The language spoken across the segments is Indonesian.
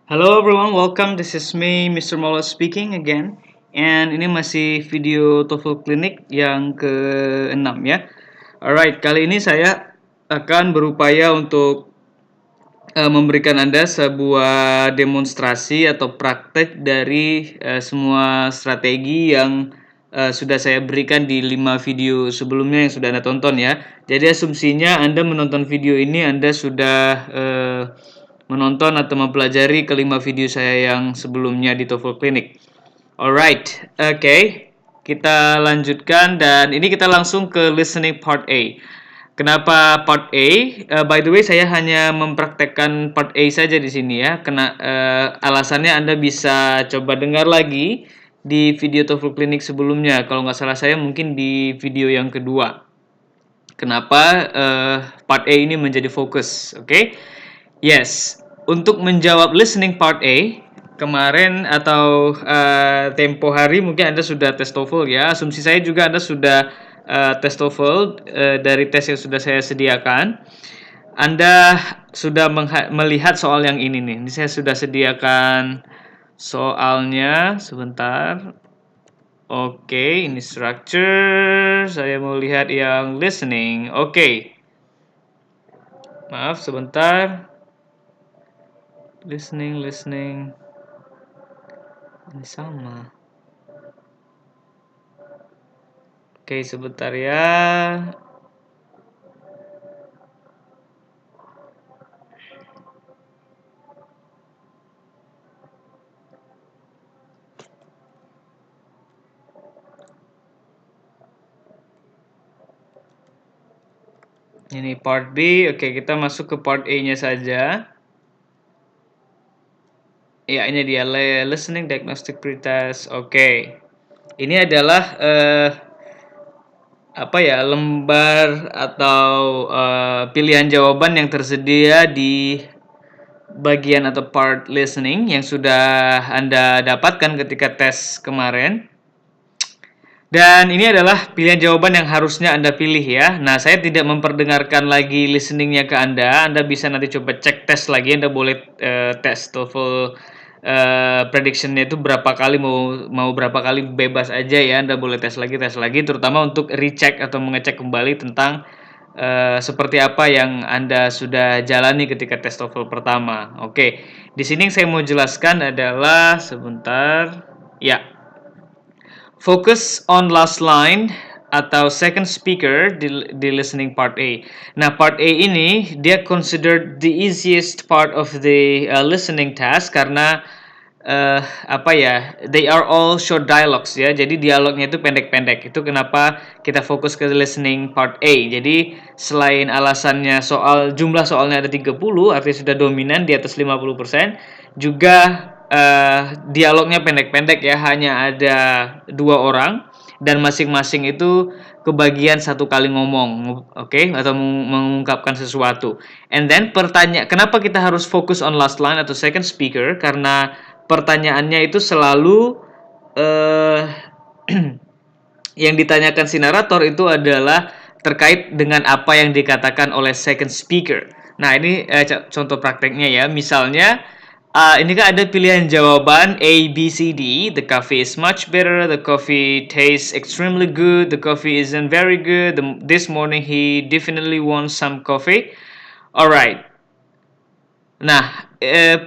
Hello everyone, welcome. This is me, Mr. Mola speaking again. And ini masih video TOEFL Clinic yang ke-6 ya. Alright, kali ini saya akan berupaya untuk memberikan Anda sebuah demonstrasi atau praktek dari semua strategi yang sudah saya berikan di 5 video sebelumnya yang sudah Anda tonton ya. Jadi asumsinya Anda menonton video ini Anda sudah menonton atau mempelajari kelima video saya yang sebelumnya di TOEFL Clinic. Alright, oke. Kita lanjutkan dan ini kita langsung ke listening part A. Kenapa part A? By the way, saya hanya mempraktekkan part A saja di sini ya. Alasannya Anda bisa coba dengar lagi di video TOEFL Clinic sebelumnya. Kalau nggak salah saya mungkin di video yang kedua. Kenapa part A ini menjadi fokus? Oke? Yes, untuk menjawab listening part A kemarin atau tempo hari mungkin Anda sudah tes TOEFL ya. Asumsi saya juga Anda sudah tes TOEFL dari tes yang sudah saya sediakan. Anda sudah melihat soal yang ini nih. Ini saya sudah sediakan soalnya sebentar. Oke, ini structure. Saya mau lihat yang listening. Oke. Maaf sebentar. Listening. Ini sama. Oke, sebentar ya. Ini part B. Oke, kita masuk ke part A-nya saja. Ya, ini dia listening diagnostic pretest. Oke. Ini adalah lembar atau pilihan jawaban yang tersedia di bagian atau part listening yang sudah Anda dapatkan ketika tes kemarin. Dan ini adalah pilihan jawaban yang harusnya Anda pilih ya. Nah, saya tidak memperdengarkan lagi listeningnya ke Anda. Anda bisa nanti coba cek tes lagi. Anda boleh tes TOEFL predictionnya itu berapa kali, mau berapa kali bebas aja ya. Anda boleh tes lagi, terutama untuk recheck atau mengecek kembali tentang seperti apa yang Anda sudah jalani ketika tes TOEFL pertama. Oke, di sini yang saya mau jelaskan adalah sebentar. Ya, focus on last line atau second speaker di listening part A. Nah, part A ini dia considered the easiest part of the listening task karena they are all short dialogues ya. Jadi dialognya itu pendek-pendek. Itu kenapa kita fokus ke listening part A. Jadi selain alasannya jumlah soalnya ada 30, artinya sudah dominan di atas 50%, juga dialognya pendek-pendek ya, hanya ada 2 orang dan masing-masing itu kebagian 1 kali ngomong, oke, atau mengungkapkan sesuatu. And then kenapa kita harus fokus on last line atau second speaker? Karena pertanyaannya itu selalu yang ditanyakan si narator itu adalah terkait dengan apa yang dikatakan oleh second speaker. Nah, ini contoh prakteknya ya. Misalnya ini kan ada pilihan jawaban A, B, C, D. The coffee is much better. The coffee tastes extremely good. The coffee isn't very good. This morning he definitely wants some coffee. Alright. Nah,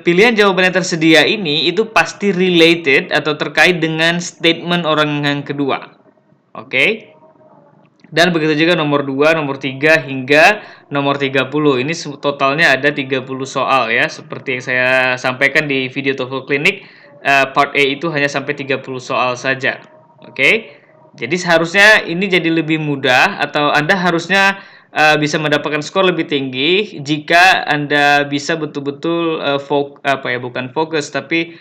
pilihan jawaban yang tersedia ini itu pasti related atau terkait dengan statement orang yang kedua. Oke. Dan begitu juga nomor 2, nomor 3 hingga nomor 30. Ini totalnya ada 30 soal ya. Seperti yang saya sampaikan di video TOEFL Clinic, part A itu hanya sampai 30 soal saja. Oke. Jadi seharusnya ini jadi lebih mudah atau Anda harusnya bisa mendapatkan skor lebih tinggi jika Anda bisa betul-betul bukan fokus tapi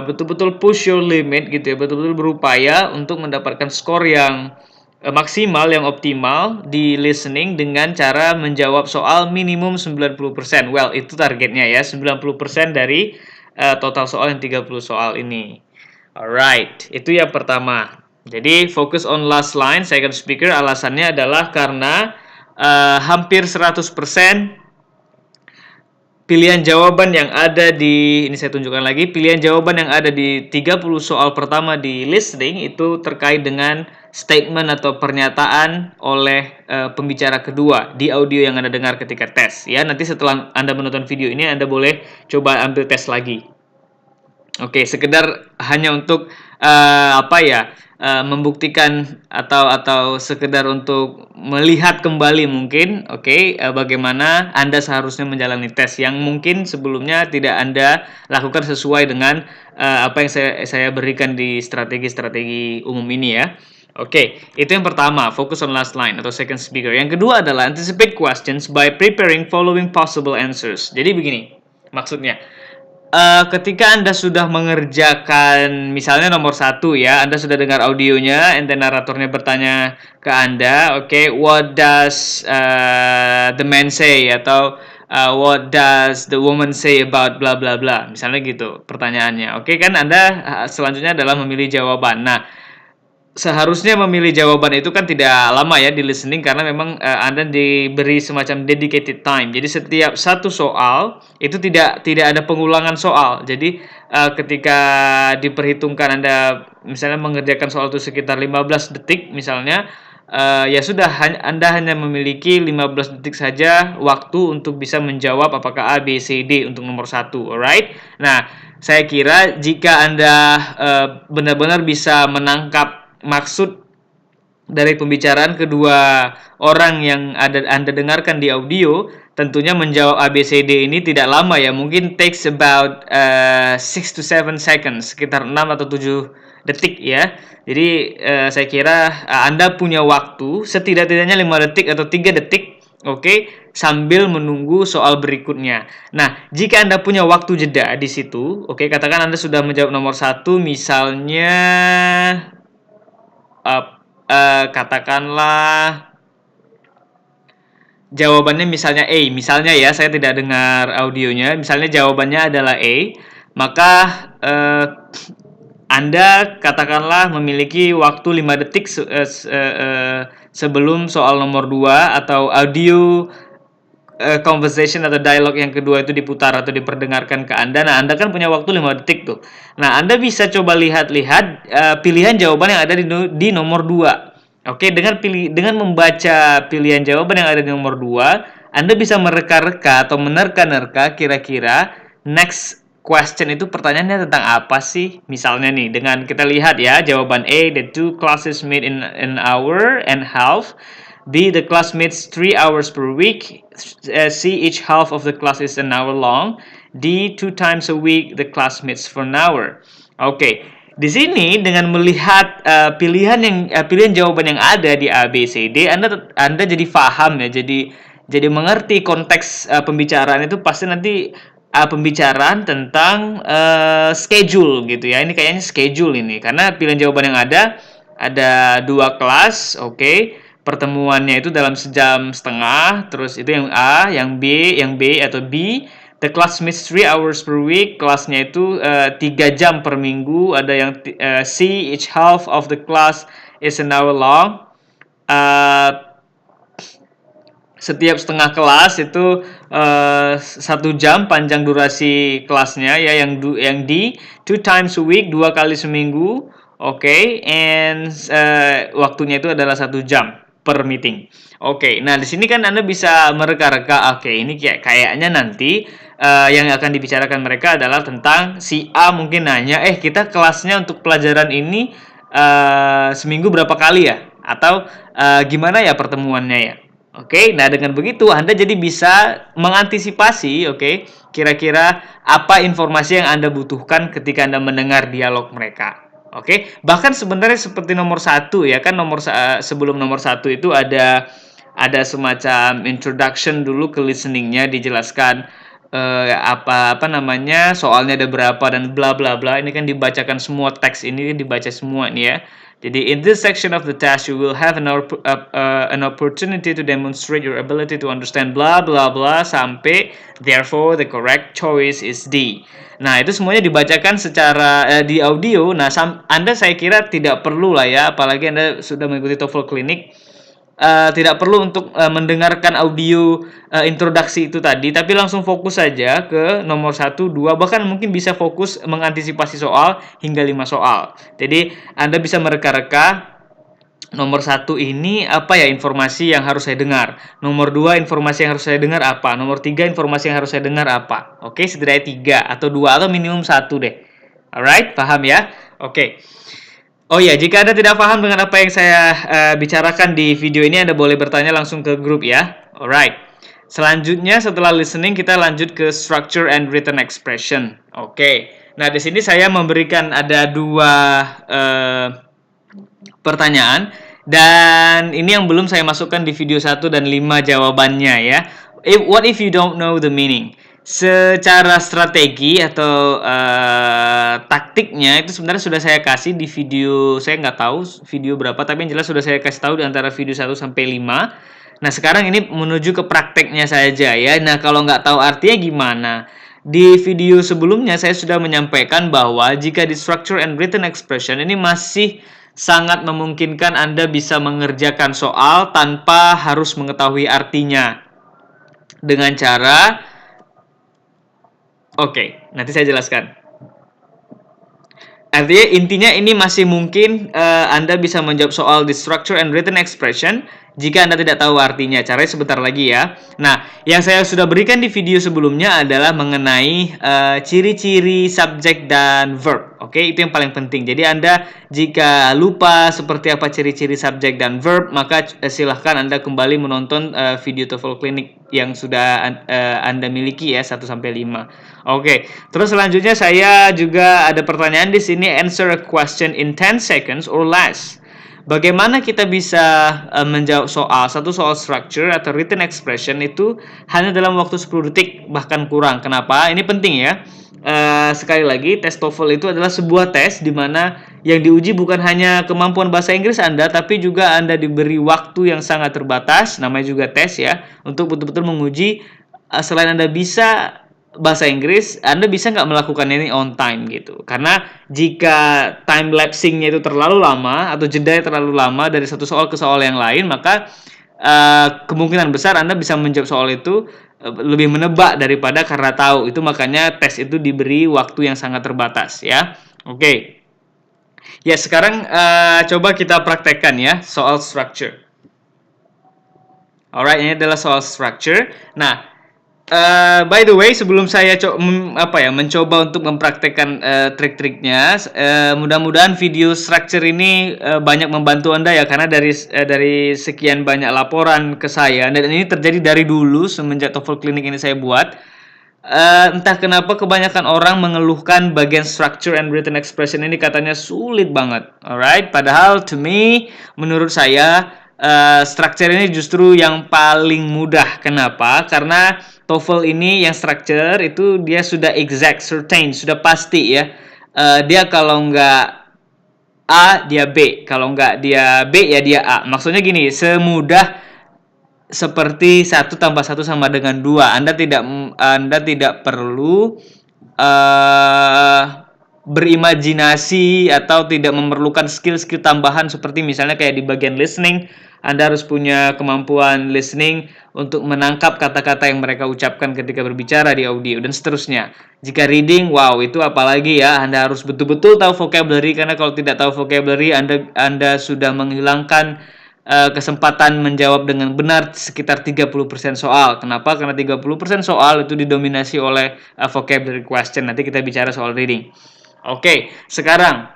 betul-betul push your limit gitu ya, betul-betul berupaya untuk mendapatkan skor yang maksimal, yang optimal di listening dengan cara menjawab soal minimum 90%. Well, itu targetnya ya, 90% dari total soal yang 30 soal ini. Alright, itu yang pertama. Jadi, focus on last line, second speaker, alasannya adalah karena hampir 100% pilihan jawaban yang ada di, ini saya tunjukkan lagi, pilihan jawaban yang ada di 30 soal pertama di listening itu terkait dengan statement atau pernyataan oleh pembicara kedua di audio yang Anda dengar ketika tes. Ya, nanti setelah Anda menonton video ini Anda boleh coba ambil tes lagi. Oke, sekedar hanya untuk membuktikan atau sekedar untuk melihat kembali mungkin, bagaimana Anda seharusnya menjalani tes yang mungkin sebelumnya tidak Anda lakukan sesuai dengan apa yang saya berikan di strategi-strategi umum ini ya. Oke, itu yang pertama, focus on last line atau second speaker. Yang kedua adalah anticipate questions by preparing following possible answers. Jadi begini, maksudnya ketika Anda sudah mengerjakan misalnya nomor 1 ya, Anda sudah dengar audionya, and then naratornya bertanya ke Anda, what does the man say atau what does the woman say about bla bla bla, misalnya gitu pertanyaannya. Kan Anda selanjutnya adalah memilih jawaban. Nah, seharusnya memilih jawaban itu kan tidak lama ya di listening karena memang Anda diberi semacam dedicated time. Jadi setiap satu soal itu tidak ada pengulangan soal. Jadi ketika diperhitungkan Anda misalnya mengerjakan soal itu sekitar 15 detik misalnya, ya sudah Anda hanya memiliki 15 detik saja waktu untuk bisa menjawab apakah A, B, C, D untuk nomor 1. Alright? Nah, saya kira jika Anda benar-benar bisa menangkap maksud dari pembicaraan kedua orang yang Anda dengarkan di audio, tentunya menjawab ABCD ini tidak lama ya, mungkin takes about 6 to 7 seconds, sekitar 6 atau 7 detik ya. Jadi saya kira Anda punya waktu setidak-tidaknya 5 detik atau 3 detik, sambil menunggu soal berikutnya. Nah, jika Anda punya waktu jeda di situ, katakan Anda sudah menjawab nomor 1 misalnya katakanlah jawabannya misalnya A, misalnya ya, saya tidak dengar audionya, misalnya jawabannya adalah A, maka Anda katakanlah memiliki waktu 5 detik sebelum soal nomor 2 atau audio conversation atau dialog yang kedua itu diputar atau diperdengarkan ke Anda. Nah, Anda kan punya waktu 5 detik tuh. Nah, Anda bisa coba lihat-lihat pilihan jawaban yang ada di nomor 2. Dengan membaca pilihan jawaban yang ada di nomor 2, Anda bisa mereka-reka atau menerka-nerka kira-kira next question itu pertanyaannya tentang apa sih? Misalnya nih, dengan kita lihat ya, jawaban A, the two classes meet in an hour and half. B, the class meets 3 hours per week. C, each half of the class is an hour long. D, 2 times a week the class meets for an hour. Di sini dengan melihat pilihan jawaban yang ada di A, B, C, D, Anda jadi paham ya, jadi mengerti konteks pembicaraan itu pasti nanti pembicaraan tentang schedule gitu ya. Ini kayaknya schedule ini karena pilihan jawaban yang ada 2 kelas, pertemuannya itu dalam sejam setengah, terus itu yang A, yang B atau B. The class meets 3 hours per week, kelasnya itu 3 jam per minggu. Ada yang C, each half of the class is an hour long. Setiap setengah kelas itu 1 jam panjang durasi kelasnya ya. Yang D, 2 times a week, 2 kali seminggu. And waktunya itu adalah 1 jam per meeting. Nah di sini kan Anda bisa mereka-reka. Ini kayaknya nanti yang akan dibicarakan mereka adalah tentang si A mungkin nanya, kita kelasnya untuk pelajaran ini seminggu berapa kali ya? Atau gimana ya pertemuannya ya? Nah dengan begitu Anda jadi bisa mengantisipasi, kira-kira apa informasi yang Anda butuhkan ketika Anda mendengar dialog mereka. Bahkan sebenarnya seperti nomor 1 ya kan, sebelum nomor 1 itu ada semacam introduction dulu ke listeningnya, dijelaskan soalnya ada berapa dan bla bla bla. Ini kan dibacakan semua, teks ini dibaca semua nih ya. Jadi in this section of the task you will have an opportunity to demonstrate your ability to understand bla bla bla sampai therefore the correct choice is D. Nah, itu semuanya dibacakan secara di audio. Nah, Anda saya kira tidak perlu lah ya, apalagi Anda sudah mengikuti TOEFL Clinic. tidak perlu untuk mendengarkan audio introduksi itu tadi, tapi langsung fokus saja ke nomor 1, 2, bahkan mungkin bisa fokus mengantisipasi soal hingga 5 soal. Jadi Anda bisa mereka-reka nomor 1 ini apa ya informasi yang harus saya dengar. Nomor 2 informasi yang harus saya dengar apa. Nomor 3 informasi yang harus saya dengar apa. Oke, setidaknya 3 atau 2 atau minimum 1 deh. Alright, paham ya? Oke. Oh ya, jika Anda tidak paham dengan apa yang saya bicarakan di video ini, Anda boleh bertanya langsung ke grup ya. Alright. Selanjutnya setelah listening kita lanjut ke structure and written expression. Oke. Nah, di sini saya memberikan ada 2 pertanyaan, dan ini yang belum saya masukkan di video 1 dan 5 jawabannya ya. What if you don't know the meaning? Secara strategi atau taktiknya itu sebenarnya sudah saya kasih di video, saya nggak tahu video berapa, tapi yang jelas sudah saya kasih tahu di antara video 1 sampai 5. Nah, sekarang ini menuju ke prakteknya saja ya. Nah, kalau nggak tahu artinya gimana? Di video sebelumnya saya sudah menyampaikan bahwa jika di structure and written expression ini masih sangat memungkinkan Anda bisa mengerjakan soal tanpa harus mengetahui artinya. Dengan cara, oke, nanti saya jelaskan. Artinya intinya ini masih mungkin Anda bisa menjawab soal di structure and written expression jika Anda tidak tahu artinya. Caranya sebentar lagi ya. Nah, yang saya sudah berikan di video sebelumnya adalah mengenai ciri-ciri subjek dan verb. Oke, itu yang paling penting. Jadi Anda jika lupa seperti apa ciri-ciri subjek dan verb, maka silahkan Anda kembali menonton video TOEFL Clinic yang sudah Anda miliki ya 1 sampai 5. Oke, terus selanjutnya saya juga ada pertanyaan di sini, answer a question in 10 seconds or less. Bagaimana kita bisa menjawab satu soal structure atau written expression itu hanya dalam waktu 10 detik bahkan kurang. Kenapa? Ini penting ya. Sekali lagi, tes TOEFL itu adalah sebuah tes di mana yang diuji bukan hanya kemampuan bahasa Inggris Anda, tapi juga Anda diberi waktu yang sangat terbatas, namanya juga tes ya, untuk betul-betul menguji selain Anda bisa bahasa Inggris, Anda bisa nggak melakukan ini on time gitu. Karena jika time lapsing-nya itu terlalu lama atau jedanya terlalu lama dari satu soal ke soal yang lain, maka kemungkinan besar Anda bisa menjawab soal itu lebih menebak daripada karena tahu. Itu makanya tes itu diberi waktu yang sangat terbatas ya. Oke. Ya, sekarang coba kita praktekkan ya soal structure. Alright, ini adalah soal structure. Nah, by the way, sebelum saya mencoba untuk mempraktekkan trik-triknya, mudah-mudahan video structure ini banyak membantu Anda ya, karena dari sekian banyak laporan ke saya, dan ini terjadi dari dulu semenjak TOEFL Clinic ini saya buat. Entah kenapa kebanyakan orang mengeluhkan bagian structure and written expression ini katanya sulit banget. Alright, padahal to me, menurut saya structure ini justru yang paling mudah. Kenapa? Karena TOEFL ini yang structure itu dia sudah exact, certain, sudah pasti ya. Dia kalau nggak A dia B, kalau nggak dia B ya dia A. Maksudnya gini, semudah seperti 1 tambah 1 sama dengan 2. Anda tidak perlu berimajinasi atau tidak memerlukan skill-skill tambahan seperti misalnya kayak di bagian listening, Anda harus punya kemampuan listening untuk menangkap kata-kata yang mereka ucapkan ketika berbicara di audio dan seterusnya. Jika reading, wow, itu apalagi ya, Anda harus betul-betul tahu vocabulary, karena kalau tidak tahu vocabulary Anda sudah menghilangkan kesempatan menjawab dengan benar sekitar 30% soal. Kenapa? Karena 30% soal itu didominasi oleh vocabulary question. Nanti kita bicara soal reading. Oke, sekarang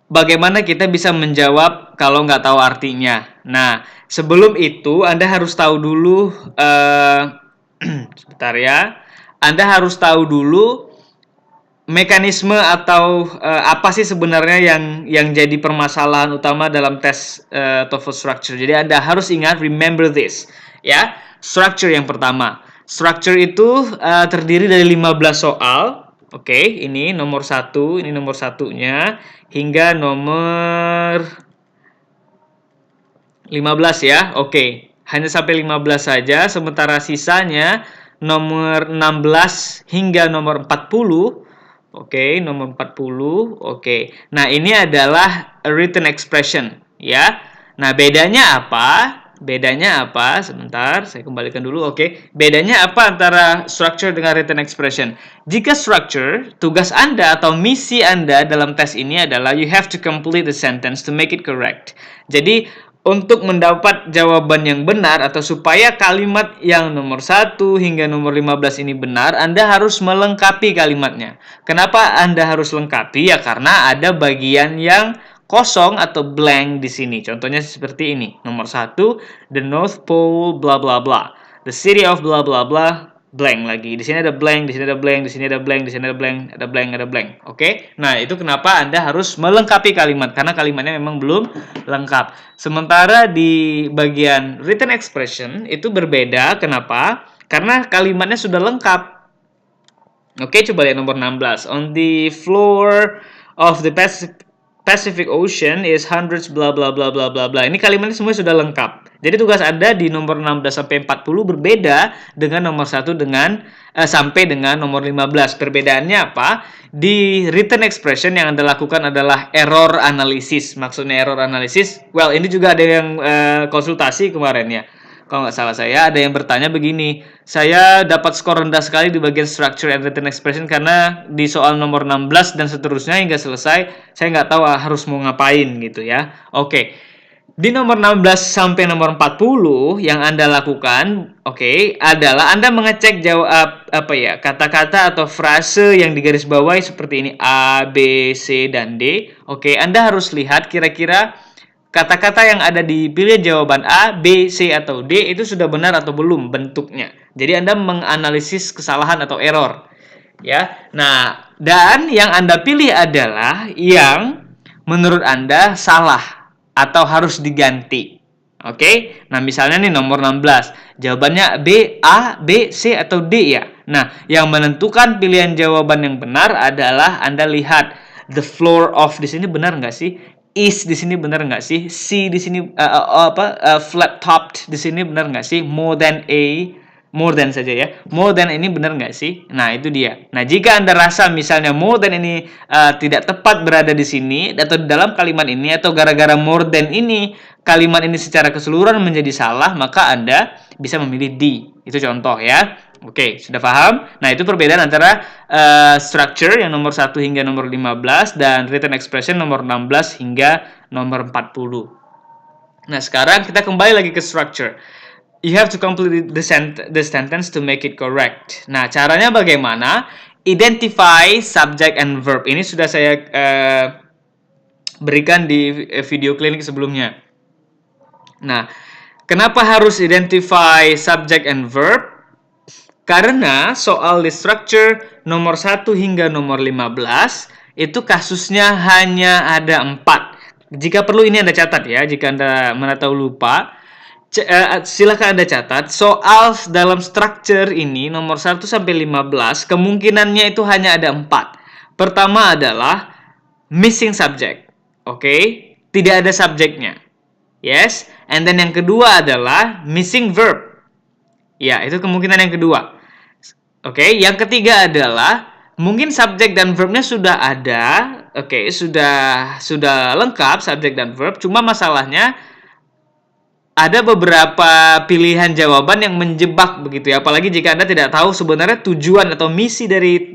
bagaimana kita bisa menjawab kalau nggak tahu artinya? Nah, sebelum itu Anda harus tahu dulu, sebentar ya. Anda harus tahu dulu mekanisme atau apa sih sebenarnya yang jadi permasalahan utama dalam tes TOEFL structure. Jadi Anda harus ingat, remember this ya. Structure yang pertama. Structure itu terdiri dari 15 soal. Oke, ini nomor 1, ini nomor satunya hingga nomor 15 ya. Oke, hanya sampai 15 saja, sementara sisanya nomor 16 hingga nomor 40. Oke, nomor 40. Oke. Nah, ini adalah written expression ya. Nah, bedanya apa? Bedanya apa? Sebentar, saya kembalikan dulu. Oke. Bedanya apa antara structure dengan written expression? Jika structure, tugas Anda atau misi Anda dalam tes ini adalah you have to complete the sentence to make it correct. Jadi, untuk mendapat jawaban yang benar atau supaya kalimat yang nomor 1 hingga nomor 15 ini benar, Anda harus melengkapi kalimatnya. Kenapa Anda harus lengkapi? Ya karena ada bagian yang kosong atau blank di sini. Contohnya seperti ini. Nomor 1, the North Pole bla bla bla. The city of bla bla bla, blank lagi. Di sini ada blank, di sini ada blank, di sini ada blank, di sini ada blank, ada blank, ada blank. Oke? Nah, itu kenapa Anda harus melengkapi kalimat karena kalimatnya memang belum lengkap. Sementara di bagian written expression itu berbeda. Kenapa? Karena kalimatnya sudah lengkap. Oke, coba lihat nomor 16. On the floor of the Pacific Ocean is hundreds bla bla bla bla bla bla. Ini kalimatnya semua sudah lengkap. Jadi tugas Anda di nomor 16 sampai 40 berbeda dengan nomor 1 sampai dengan nomor 15. Perbedaannya apa? Di written expression yang Anda lakukan adalah error analysis. Maksudnya error analysis, well ini juga ada yang konsultasi kemarin ya. Kalau nggak salah saya ada yang bertanya begini, saya dapat skor rendah sekali di bagian structure and written expression karena di soal nomor 16 dan seterusnya hingga selesai saya nggak tahu harus mau ngapain gitu ya. Oke, di nomor 16 sampai nomor 40 yang Anda lakukan, adalah Anda mengecek jawab kata-kata atau frase yang digarisbawahi seperti ini A, B, C, dan D. Anda harus lihat kira-kira kata-kata yang ada di pilihan jawaban A, B, C, atau D itu sudah benar atau belum bentuknya. Jadi Anda menganalisis kesalahan atau error. Ya. Nah, dan yang Anda pilih adalah yang menurut Anda salah atau harus diganti. Nah misalnya nih nomor 16. Jawabannya B, A, B, C, atau D ya. Nah, yang menentukan pilihan jawaban yang benar adalah Anda lihat the floor of di sini benar nggak sih? Is di sini benar nggak sih? C di sini flat topped di sini benar nggak sih? More than saja ya. More than ini benar nggak sih? Nah itu dia. Nah jika Anda rasa misalnya more than ini tidak tepat berada di sini atau di dalam kalimat ini atau gara-gara more than ini kalimat ini secara keseluruhan menjadi salah, maka Anda bisa memilih D. Itu contoh ya. Oke, sudah paham? Nah, itu perbedaan antara structure yang nomor 1 hingga nomor 15 dan written expression nomor 16 hingga nomor 40. Nah, sekarang kita kembali lagi ke structure. You have to complete the sentence to make it correct. Nah, caranya bagaimana? Identify subject and verb. Ini sudah saya berikan di video klinik sebelumnya. Nah, kenapa harus identify subject and verb? Karena soal di structure nomor 1 hingga nomor 15 itu kasusnya hanya ada 4. Jika perlu ini Anda catat ya, jika Anda mana tahu lupa, silakan Anda catat. Soal dalam structure ini nomor 1 sampai 15 kemungkinannya itu hanya ada 4. Pertama adalah missing subject. Tidak ada subjeknya. Yes, and then yang kedua adalah missing verb. Ya, itu kemungkinan yang kedua. Yang ketiga adalah mungkin subjek dan verbnya sudah ada. Sudah lengkap subjek dan verb. Cuma masalahnya ada beberapa pilihan jawaban yang menjebak begitu ya. Apalagi jika Anda tidak tahu sebenarnya tujuan atau misi dari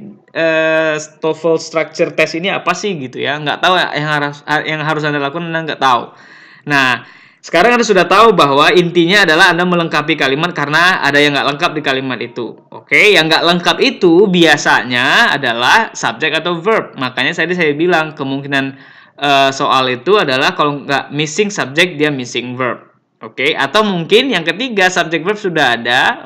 TOEFL structure test ini apa sih gitu ya. Nggak tahu yang harus Anda lakukan, Anda nggak tahu. Nah, sekarang Anda sudah tahu bahwa intinya adalah Anda melengkapi kalimat karena ada yang nggak lengkap di kalimat itu. Yang nggak lengkap itu biasanya adalah subject atau verb. Makanya saya bilang kemungkinan soal itu adalah kalau nggak missing subject, dia missing verb. Atau mungkin yang ketiga subject verb sudah ada.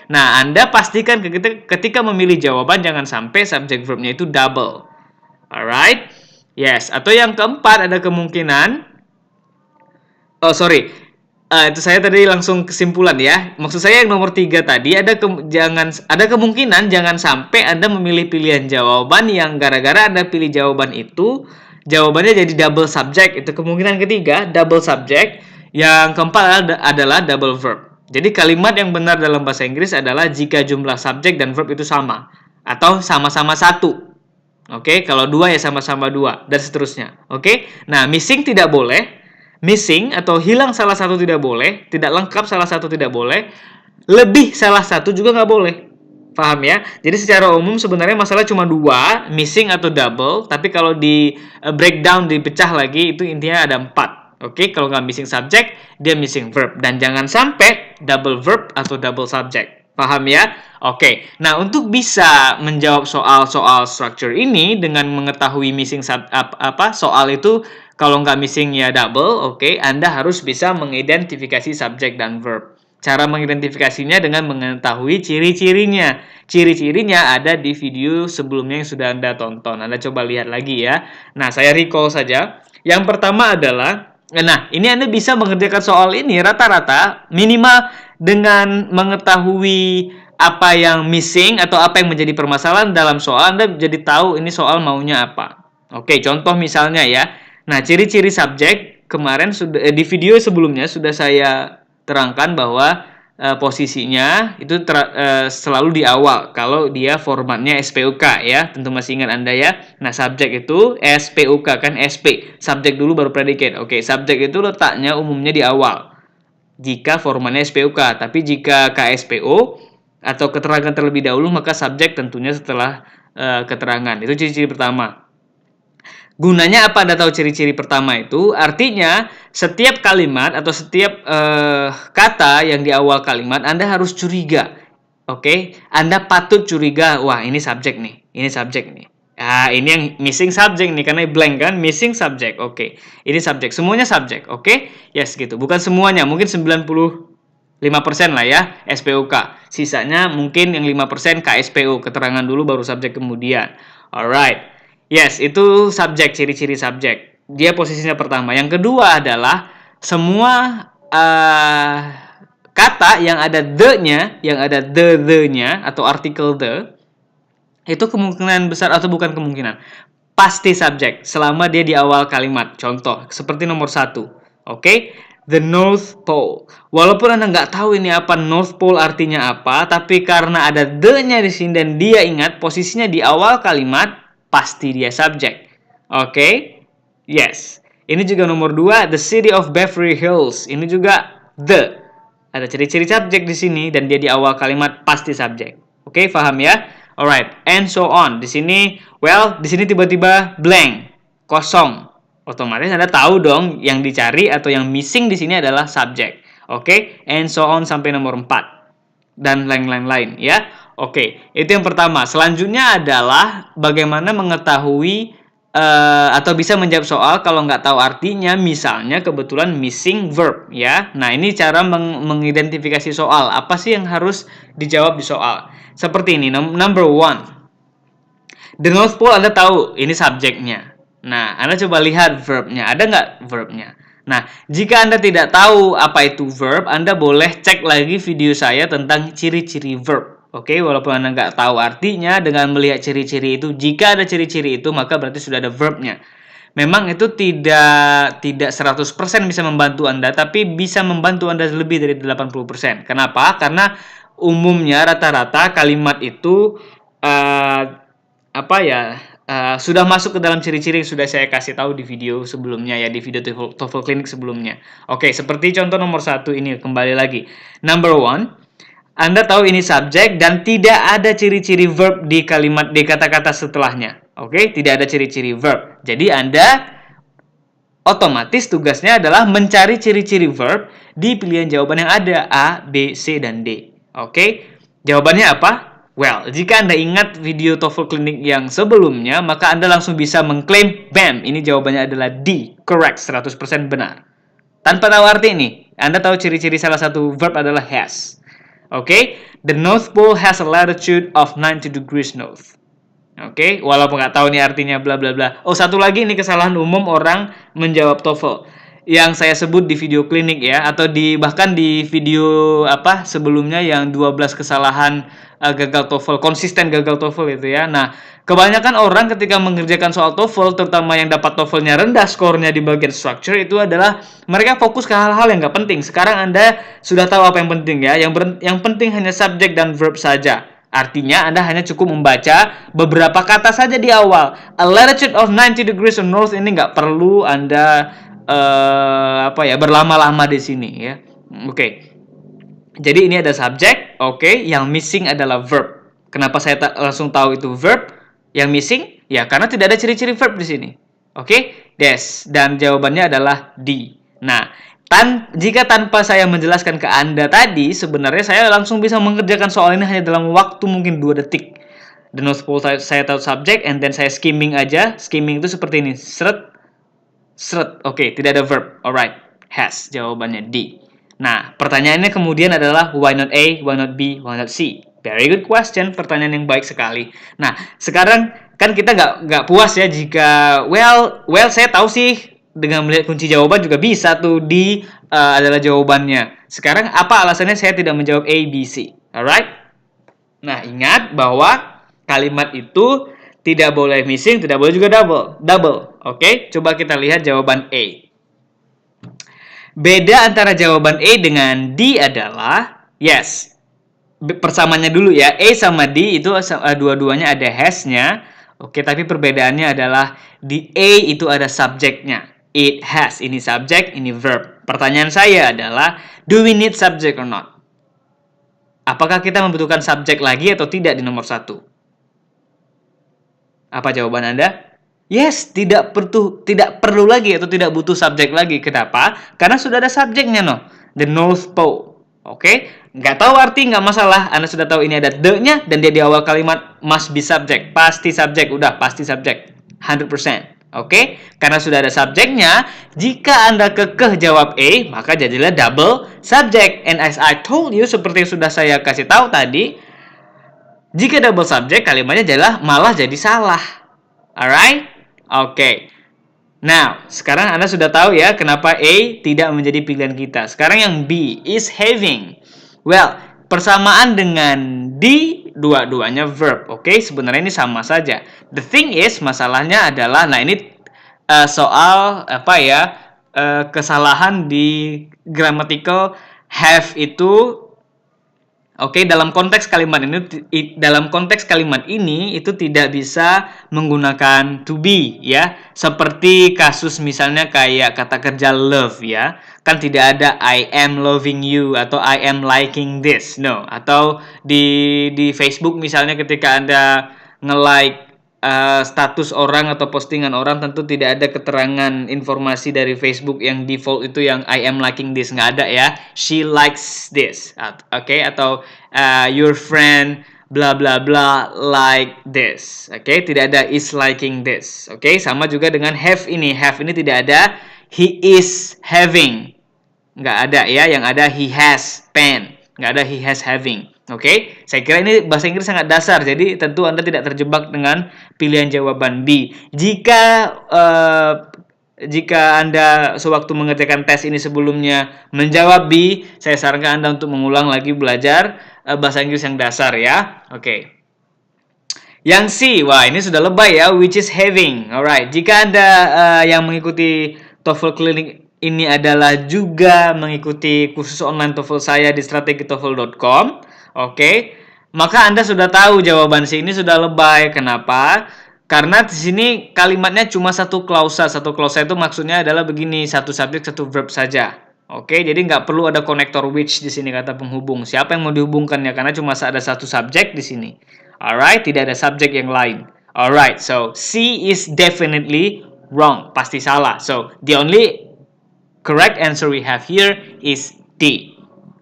Nah, Anda pastikan ketika memilih jawaban jangan sampai subject verbnya itu double. Alright? Yes. Atau yang keempat ada kemungkinan itu saya tadi langsung kesimpulan ya. Maksud saya yang nomor 3 tadi ada kemungkinan jangan sampai Anda memilih pilihan jawaban yang gara-gara Anda pilih jawaban itu jawabannya jadi double subject. Itu kemungkinan ketiga, double subject. Yang keempat adalah double verb. Jadi kalimat yang benar dalam bahasa Inggris adalah jika jumlah subjek dan verb itu sama atau sama-sama 1. Kalau 2 ya sama-sama 2 dan seterusnya. Nah, missing tidak boleh. missing atau hilang salah satu tidak boleh, tidak lengkap salah satu tidak boleh, lebih salah satu juga nggak boleh. Paham ya? Jadi secara umum sebenarnya masalah cuma dua, missing atau double, tapi kalau di breakdown, dipecah lagi, itu intinya ada 4. Oke, kalau nggak missing subject, dia missing verb. Dan jangan sampai double verb atau double subject. Paham ya? Oke, nah untuk bisa menjawab soal-soal structure ini dengan mengetahui missing soal itu, kalau nggak missing ya double, oke, Anda harus bisa mengidentifikasi subject dan verb. Cara mengidentifikasinya dengan mengetahui ciri-cirinya. Ciri-cirinya ada di video sebelumnya yang sudah Anda tonton. Anda coba lihat lagi ya. Nah, saya recall saja. Yang pertama adalah, nah, ini Anda bisa mengerjakan soal ini rata-rata minimal dengan mengetahui apa yang missing atau apa yang menjadi permasalahan dalam soal. Anda jadi tahu ini soal maunya apa. Oke, contoh misalnya ya. Nah, ciri-ciri subjek kemarin sudah di video sebelumnya sudah saya terangkan bahwa posisinya itu selalu di awal kalau dia formatnya SPUK ya. Tentu masih ingat Anda ya. Nah, subjek itu SPUK kan, SP. Subjek dulu baru predicate. Oke, subjek itu letaknya umumnya di awal jika formatnya SPUK. Tapi jika KSPO atau keterangan terlebih dahulu, maka subjek tentunya setelah keterangan. Itu ciri-ciri pertama. Gunanya apa Anda tahu ciri-ciri pertama itu? Artinya setiap kalimat atau setiap kata yang di awal kalimat Anda harus curiga. Oke, Anda patut curiga, wah ini subjek nih, ini subjek nih. Ah, ini yang missing subject nih karena blank kan, missing subject. Oke. Ini subjek, semuanya subjek. Oke? Yes gitu. Bukan semuanya, mungkin 95% lah ya SPUK. Sisanya mungkin yang 5% KSPO, keterangan dulu baru subjek kemudian. Alright. Yes, itu subjek, ciri-ciri subjek. Dia posisinya pertama. Yang kedua adalah semua kata yang ada the-nya, yang ada the-nya atau artikel the, itu kemungkinan besar atau bukan kemungkinan, pasti subjek selama dia di awal kalimat. Contoh, seperti nomor 1. Oke? The North Pole. Walaupun Anda nggak tahu ini apa North Pole artinya apa, tapi karena ada the-nya di sini dan dia ingat posisinya di awal kalimat, pasti dia subjek. Oke? Yes. Ini juga nomor 2, The City of Beverly Hills. Ini juga the. Ada ciri-ciri subjek di sini dan dia di awal kalimat pasti subjek. Oke, paham ya? Alright, and so on. Di sini, di sini tiba-tiba blank, kosong. Otomatis Anda tahu dong yang dicari atau yang missing di sini adalah subjek. Oke, and so on sampai nomor 4. Dan lain-lain ya. Oke, itu yang pertama. Selanjutnya adalah bagaimana mengetahui atau bisa menjawab soal kalau nggak tahu artinya, misalnya kebetulan missing verb ya. Nah, ini cara mengidentifikasi soal. Apa sih yang harus dijawab di soal? Seperti ini, number 1. The North Pole Anda tahu, ini subjeknya. Nah, Anda coba lihat verbnya. Ada nggak verbnya? Nah, jika Anda tidak tahu apa itu verb, Anda boleh cek lagi video saya tentang ciri-ciri verb. Oke, walaupun Anda nggak tahu artinya, dengan melihat ciri-ciri itu, jika ada ciri-ciri itu, maka berarti sudah ada verbnya. Memang itu tidak 100% bisa membantu Anda, tapi bisa membantu Anda lebih dari 80%. Kenapa? Karena umumnya rata-rata kalimat itu sudah masuk ke dalam ciri-ciri yang sudah saya kasih tahu di video sebelumnya ya, di video TOEFL Clinic sebelumnya. Oke, seperti contoh nomor 1 ini, kembali lagi. Number 1, Anda tahu ini subjek dan tidak ada ciri-ciri verb di kalimat, di kata-kata setelahnya. Oke, tidak ada ciri-ciri verb. Jadi Anda otomatis tugasnya adalah mencari ciri-ciri verb di pilihan jawaban yang ada A, B, C, dan D. Oke, jawabannya apa? Well, jika Anda ingat video TOEFL Clinic yang sebelumnya, maka Anda langsung bisa mengklaim, bam, ini jawabannya adalah D, correct, 100% benar. Tanpa tahu arti ini, Anda tahu ciri-ciri salah satu verb adalah has. Oke, the North Pole has a latitude of 90 degrees north. Oke, walaupun nggak tahu nih artinya bla bla bla. Oh, satu lagi ini kesalahan umum orang menjawab TOEFL yang saya sebut di video klinik ya, atau bahkan di video sebelumnya yang 12 kesalahan gagal TOEFL, konsisten gagal TOEFL itu ya. Nah, kebanyakan orang ketika mengerjakan soal TOEFL, terutama yang dapat TOEFL-nya rendah skornya di bagian structure, itu adalah mereka fokus ke hal-hal yang nggak penting. Sekarang Anda sudah tahu apa yang penting ya. Yang penting hanya subjek dan verb saja. Artinya Anda hanya cukup membaca beberapa kata saja di awal. A latitude of 90 degrees north ini nggak perlu Anda berlama-lama di sini ya. Oke. Jadi ini ada subjek, oke, yang missing adalah verb. Kenapa saya langsung tahu itu verb? Yang missing? Ya, karena tidak ada ciri-ciri verb di sini. Oke, des. Dan jawabannya adalah D. Nah, jika tanpa saya menjelaskan ke Anda tadi, sebenarnya saya langsung bisa mengerjakan soal ini hanya dalam waktu mungkin 2 detik. Dan suppose saya tahu subjek, and then saya skimming aja. Skimming itu seperti ini. Seret. Oke, tidak ada verb. Alright, has. Jawabannya D. Nah, pertanyaannya kemudian adalah why not A, why not B, why not C? Very good question, pertanyaan yang baik sekali. Nah, sekarang kan kita nggak puas ya jika well saya tahu sih dengan melihat kunci jawaban juga bisa tuh D adalah jawabannya. Sekarang apa alasannya saya tidak menjawab A, B, C? Alright? Nah, ingat bahwa kalimat itu tidak boleh missing, tidak boleh juga double. Oke, coba kita lihat jawaban A. Beda antara jawaban A dengan D adalah, yes, persamaannya dulu ya, A sama D itu dua-duanya ada has-nya. Oke, tapi perbedaannya adalah di A itu ada subjeknya. It has, ini subjek, ini verb. Pertanyaan saya adalah, do we need subject or not? Apakah kita membutuhkan subjek lagi atau tidak di nomor 1? Apa jawaban Anda? Yes, tidak perlu lagi atau tidak butuh subjek lagi. Kenapa? Karena sudah ada subjeknya, no. The North Pole. Oke? Nggak tahu arti, nggak masalah. Anda sudah tahu ini ada the-nya dan dia di awal kalimat must be subject. Pasti subjek, udah pasti subjek. 100%. Oke? Karena sudah ada subjeknya, jika Anda kekeh jawab A, maka jadilah double subject. And as I told you, seperti yang sudah saya kasih tahu tadi, jika double subject, kalimatnya malah jadi salah. Alright? Oke. Now, sekarang Anda sudah tahu ya kenapa A tidak menjadi pilihan kita. Sekarang yang B, is having. Well, persamaan dengan D, dua-duanya verb. Oke, sebenarnya ini sama saja. The thing is, masalahnya adalah, nah ini soal kesalahan di grammatical have itu. Oke, dalam konteks kalimat ini itu tidak bisa menggunakan to be ya. Seperti kasus misalnya kayak kata kerja love ya. Kan tidak ada I am loving you atau I am liking this. No, atau di Facebook misalnya ketika Anda nge-like status orang atau postingan orang, tentu tidak ada keterangan informasi dari Facebook yang default itu yang I am liking this, nggak ada ya. She likes this, oke, atau your friend bla bla bla like this, oke, tidak ada is liking this, oke. Sama juga dengan have ini tidak ada he is having, nggak ada ya. Yang ada he has pen, nggak ada he has having. Oke, saya kira ini bahasa Inggris sangat dasar, jadi tentu Anda tidak terjebak dengan pilihan jawaban B. Jika Anda sewaktu mengerjakan tes ini sebelumnya menjawab B, saya sarankan Anda untuk mengulang lagi belajar bahasa Inggris yang dasar ya. Oke. Yang C, wah ini sudah lebay ya, which is having. Alright, jika Anda yang mengikuti TOEFL Clinic ini adalah juga mengikuti kursus online TOEFL saya di strategitoefl.com. Oke, maka Anda sudah tahu jawaban C ini sudah lebay. Kenapa? Karena di sini kalimatnya cuma satu klausa. Satu klausa itu maksudnya adalah begini, satu subjek, satu verb saja. Oke, jadi nggak perlu ada connector which di sini kata penghubung. Siapa yang mau dihubungkannya? Karena cuma ada satu subjek di sini. Alright, tidak ada subjek yang lain. Alright, so C is definitely wrong. Pasti salah. So, the only correct answer we have here is D.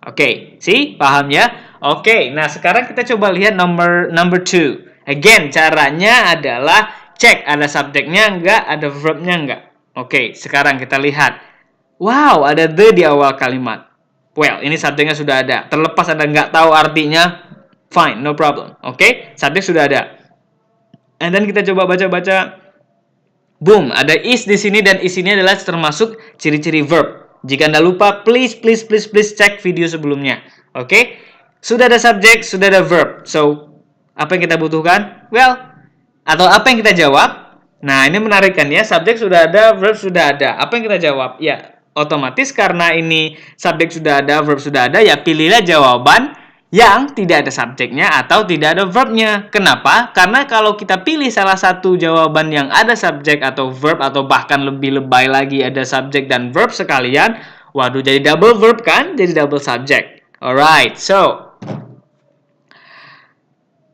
Oke, see? Paham ya? Oke, nah sekarang kita coba lihat number 2. Again, caranya adalah cek ada subjeknya enggak, ada verbnya enggak. Oke, sekarang kita lihat. Wow, ada the di awal kalimat. Well, ini subjeknya sudah ada. Terlepas Anda nggak tahu artinya, fine, no problem. Oke, subjek sudah ada. And then kita coba baca-baca. Boom, ada is di sini dan is ini adalah termasuk ciri-ciri verb. Jika Anda lupa, please cek video sebelumnya. Oke? Sudah ada subjek, sudah ada verb. So, apa yang kita butuhkan? Well, atau apa yang kita jawab? Nah, ini menarik kan ya. Subjek sudah ada, verb sudah ada. Apa yang kita jawab? Ya, otomatis karena ini subjek sudah ada, verb sudah ada, ya pilihlah jawaban yang tidak ada subjeknya atau tidak ada verbnya. Kenapa? Karena kalau kita pilih salah satu jawaban yang ada subjek atau verb, atau bahkan lebih lebay lagi ada subjek dan verb sekalian, waduh, jadi double verb kan? Jadi double subject. Alright, so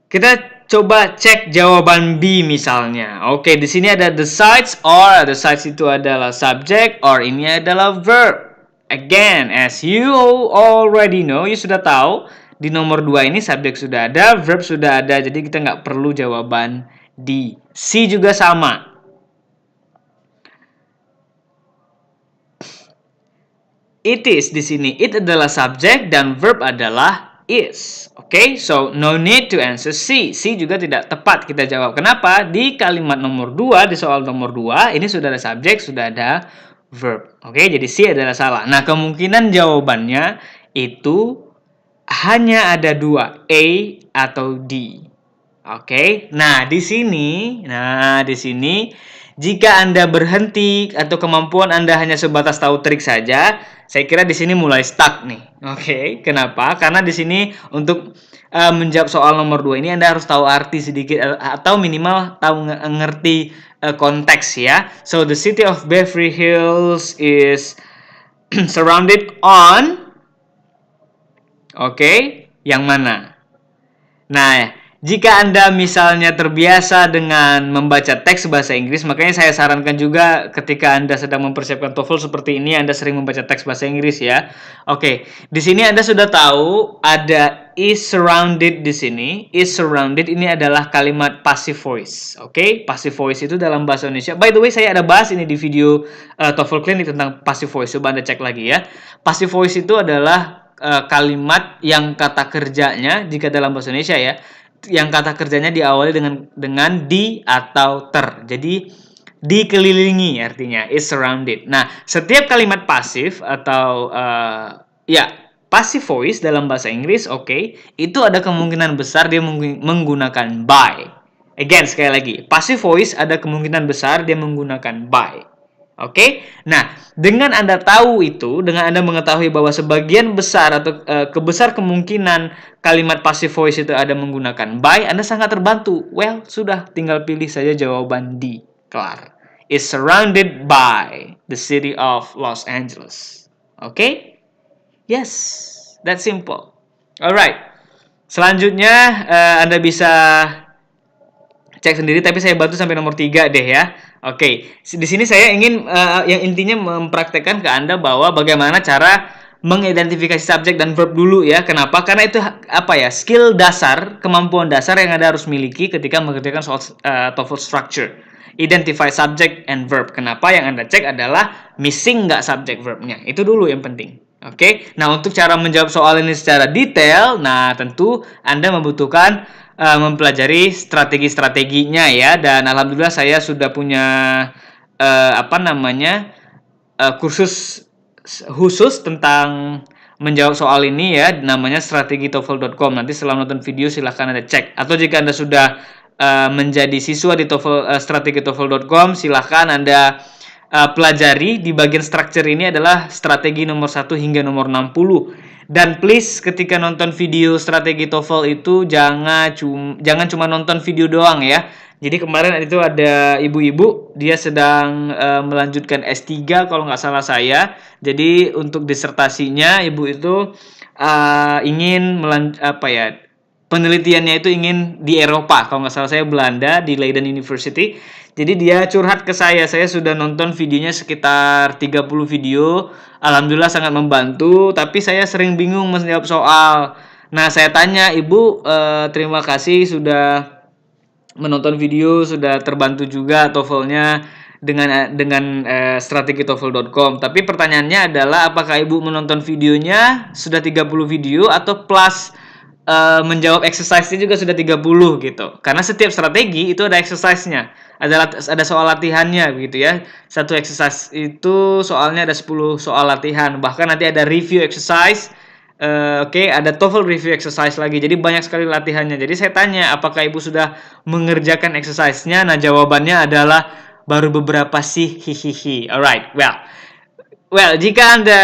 kita coba cek jawaban B misalnya. Oke, di sini ada the sides, or the sides itu adalah subjek, or ini adalah verb. Again, as you already know, you sudah tahu, di nomor 2 ini subjek sudah ada, verb sudah ada, jadi kita nggak perlu jawaban D. C juga sama. It is di sini, it adalah subjek dan verb adalah is. Oke, so no need to answer C. C juga tidak tepat kita jawab. Kenapa? Di kalimat nomor 2, di soal nomor 2, ini sudah ada subjek, sudah ada verb. Oke, jadi C adalah salah. Nah, kemungkinan jawabannya itu hanya ada 2, A atau D. Oke, nah di sini jika Anda berhenti atau kemampuan Anda hanya sebatas tahu trik saja, saya kira di sini mulai stuck nih. Oke, kenapa? Karena di sini untuk menjawab soal nomor 2 ini Anda harus tahu arti sedikit atau minimal tahu ngerti konteks ya. So the city of Beverly Hills is surrounded on, yang mana? Nah, jika Anda misalnya terbiasa dengan membaca teks bahasa Inggris, makanya saya sarankan juga ketika Anda sedang mempersiapkan TOEFL seperti ini, Anda sering membaca teks bahasa Inggris ya. Oke, di sini Anda sudah tahu ada is surrounded di sini. Is surrounded ini adalah kalimat passive voice. Oke, passive voice itu dalam bahasa Indonesia. By the way, saya ada bahas ini di video TOEFL Clinic tentang passive voice. Coba Anda cek lagi ya. Passive voice itu adalah kalimat yang kata kerjanya, jika dalam bahasa Indonesia ya, yang kata kerjanya diawali dengan di atau ter. Jadi dikelilingi artinya is surrounded. Nah, setiap kalimat pasif atau passive voice dalam bahasa Inggris, itu ada kemungkinan besar dia menggunakan by. Again, sekali lagi, passive voice ada kemungkinan besar dia menggunakan by. Nah, dengan Anda tahu itu, dengan Anda mengetahui bahwa sebagian besar atau kebesar kemungkinan kalimat passive voice itu ada menggunakan by, Anda sangat terbantu. Well, sudah, tinggal pilih saja jawaban D. Kelar. Is surrounded by the city of Los Angeles. Yes, that's simple. Alright. Selanjutnya, Anda bisa cek sendiri, tapi saya bantu sampai nomor 3 deh ya. Di sini saya ingin yang intinya mempraktekkan ke Anda bahwa bagaimana cara mengidentifikasi subjek dan verb dulu ya. Kenapa? Karena itu skill dasar, kemampuan dasar yang Anda harus miliki ketika mengerjakan soal TOEFL structure. Identify subject and verb. Kenapa? Yang Anda cek adalah missing nggak subject verbnya. Itu dulu yang penting. Nah, untuk cara menjawab soal ini secara detail, nah tentu Anda membutuhkan mempelajari strategi-strateginya ya, dan alhamdulillah saya sudah punya kursus khusus tentang menjawab soal ini ya, namanya strategitoefl.com. Nanti setelah nonton video silahkan Anda cek, atau jika Anda sudah menjadi siswa di strategitoefl.com, silahkan Anda pelajari. Di bagian structure ini adalah strategi nomor 1 hingga nomor 60. Dan please ketika nonton video strategi TOEFL itu jangan cuma nonton video doang ya. Jadi kemarin itu ada ibu-ibu, dia sedang melanjutkan S3 kalau nggak salah saya. Jadi untuk disertasinya ibu itu ingin penelitiannya itu ingin di Eropa, kalau nggak salah saya Belanda, di Leiden University. Jadi dia curhat ke saya sudah nonton videonya sekitar 30 video, alhamdulillah sangat membantu, tapi saya sering bingung menjawab soal. Nah, saya tanya, Ibu, terima kasih sudah menonton video, sudah terbantu juga TOEFL-nya dengan strategitoefl.com. Tapi pertanyaannya adalah apakah Ibu menonton videonya sudah 30 video atau plus menjawab exercise-nya juga sudah 30 gitu. Karena setiap strategi itu ada exercise-nya. Ada soal latihannya gitu ya. Satu exercise itu soalnya ada 10 soal latihan. Bahkan nanti ada review exercise. Ada TOEFL review exercise lagi. Jadi banyak sekali latihannya. Jadi saya tanya, apakah Ibu sudah mengerjakan exercise-nya? Nah, jawabannya adalah baru beberapa sih, hihihi. Alright, well, Well, jika Anda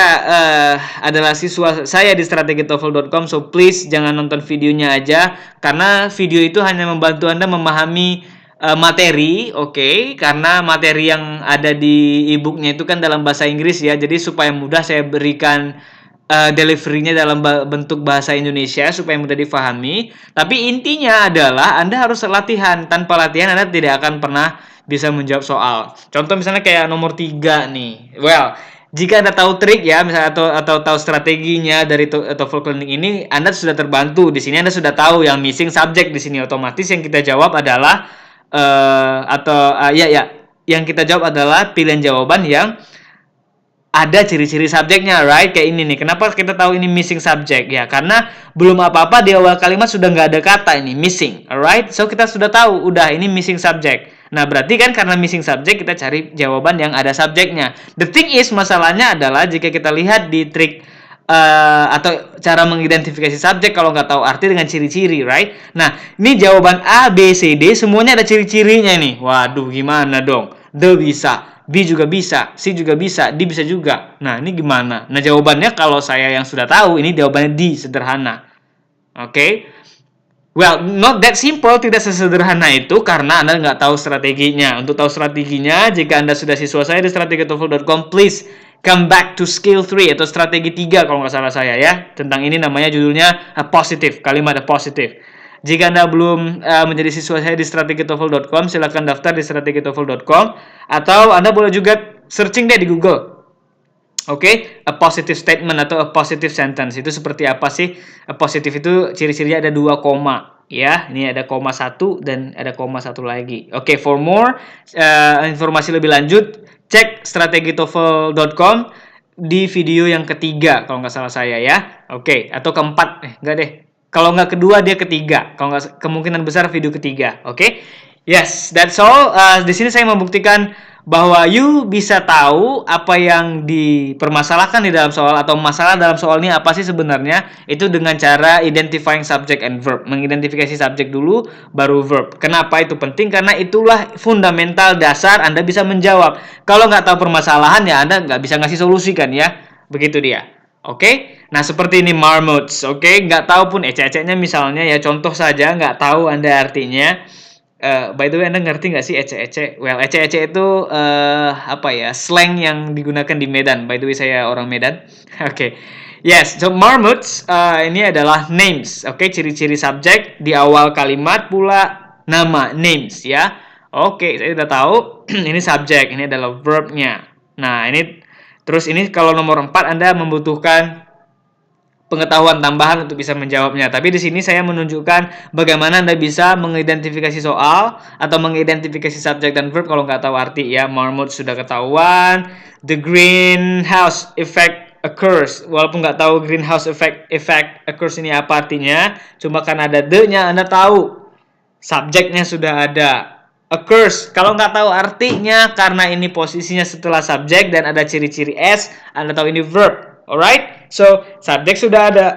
adalah siswa saya di strategitoefl.com, so please jangan nonton videonya aja, karena video itu hanya membantu Anda memahami materi, oke? Karena materi yang ada di e-booknya itu kan dalam bahasa Inggris ya, jadi supaya mudah saya berikan delivery-nya dalam bentuk bahasa Indonesia supaya mudah difahami. Tapi intinya adalah Anda harus latihan. Tanpa latihan Anda tidak akan pernah bisa menjawab soal. Contoh misalnya kayak nomor 3 nih. Well, jika Anda tahu trik ya, misalnya atau tahu strateginya dari TOEFL Clinic ini, Anda sudah terbantu. Di sini Anda sudah tahu yang missing subject di sini, otomatis yang kita jawab adalah yang kita jawab adalah pilihan jawaban yang ada ciri-ciri subjeknya, right? Kayak ini nih. Kenapa kita tahu ini missing subject? Ya, karena belum apa-apa di awal kalimat sudah nggak ada kata ini missing, alright? So kita sudah tahu, udah ini missing subject. Nah, berarti kan karena missing subject kita cari jawaban yang ada subjeknya. The thing is, masalahnya adalah jika kita lihat di trik atau cara mengidentifikasi subjek kalau nggak tahu arti dengan ciri-ciri, right? Nah, ini jawaban A, B, C, D semuanya ada ciri-cirinya nih. Waduh, gimana dong? D bisa, B juga bisa, C juga bisa, D bisa juga. Nah, ini gimana? Nah, jawabannya kalau saya yang sudah tahu, ini jawabannya D, sederhana. Oke? Well, not that simple, tidak sesederhana itu karena Anda nggak tahu strateginya. Untuk tahu strateginya, jika Anda sudah siswa saya di strategitoefl.com, please come back to skill 3 atau strategi 3 kalau nggak salah saya ya. Tentang ini namanya judulnya positive, kalimat positive. Jika Anda belum menjadi siswa saya di strategitoefl.com, silakan daftar di strategitoefl.com atau Anda boleh juga searching deh di Google. Oke, a positive statement atau a positive sentence itu seperti apa sih? A positive itu ciri-cirinya ada 2 koma, ya. Ini ada koma 1 dan ada koma 1 lagi. Oke, for more informasi lebih lanjut, cek strategitoefl.com di video yang ketiga kalau nggak salah saya ya. Oke, atau keempat, enggak deh. Kalau nggak kedua dia ketiga. Kalau nggak, kemungkinan besar video ketiga. Oke, yes, that's all. Di sini saya membuktikan bahwa you bisa tahu apa yang dipermasalahkan di dalam soal atau masalah dalam soal ini apa sih sebenarnya, itu dengan cara identifying subject and verb, mengidentifikasi subjek dulu baru verb. Kenapa itu penting? Karena itulah fundamental dasar Anda bisa menjawab. Kalau nggak tahu permasalahan ya Anda nggak bisa ngasih solusi kan ya, begitu dia. Oke, nah seperti ini marmots, oke, nggak tahu pun ece-ecenya misalnya ya, contoh saja nggak tahu Anda artinya. By the way, Anda ngerti nggak sih ece-ece? Well, ece-ece itu apa ya, slang yang digunakan di Medan. By the way, saya orang Medan. Oke. Yes, so marmots ini adalah names. Oke, ciri-ciri subjek di awal kalimat pula nama, names ya. Oke, saya udah tahu ini subjek, ini adalah verbnya. Nah, ini terus ini kalau nomor 4 Anda membutuhkan pengetahuan tambahan untuk bisa menjawabnya. Tapi di sini saya menunjukkan bagaimana Anda bisa mengidentifikasi soal atau mengidentifikasi subjek dan verb kalau nggak tahu arti ya. Marmot sudah ketahuan. The greenhouse effect occurs. Walaupun nggak tahu greenhouse effect occurs ini apa artinya, cuma karena ada the-nya Anda tahu. Subjeknya sudah ada. Occurs, kalau nggak tahu artinya karena ini posisinya setelah subjek dan ada ciri-ciri S, Anda tahu ini verb. Alright, so subjek sudah ada,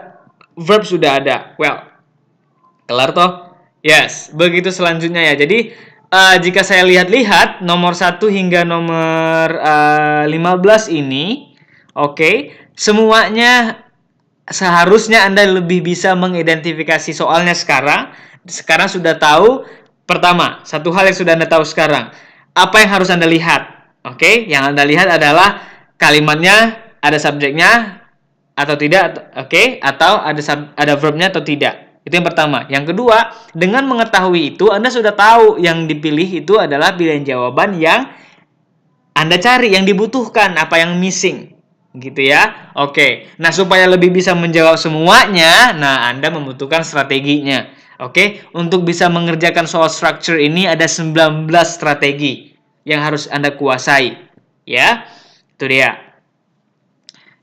verb sudah ada. Well, kelar toh? Yes, begitu selanjutnya ya. Jadi jika saya lihat-lihat nomor 1 hingga nomor 15 ini, oke, semuanya seharusnya Anda lebih bisa mengidentifikasi soalnya sekarang. Sekarang sudah tahu. Pertama, satu hal yang sudah Anda tahu sekarang, apa yang harus Anda lihat? Oke, yang Anda lihat adalah kalimatnya ada subjeknya atau tidak, oke, atau ada verbnya atau tidak. Itu yang pertama. Yang kedua, dengan mengetahui itu Anda sudah tahu yang dipilih itu adalah pilihan jawaban yang Anda cari, yang dibutuhkan, apa yang missing. Gitu ya. Oke. Nah, supaya lebih bisa menjawab semuanya, nah Anda membutuhkan strateginya. Oke, untuk bisa mengerjakan soal structure ini ada 19 strategi yang harus Anda kuasai. Ya. Itu dia.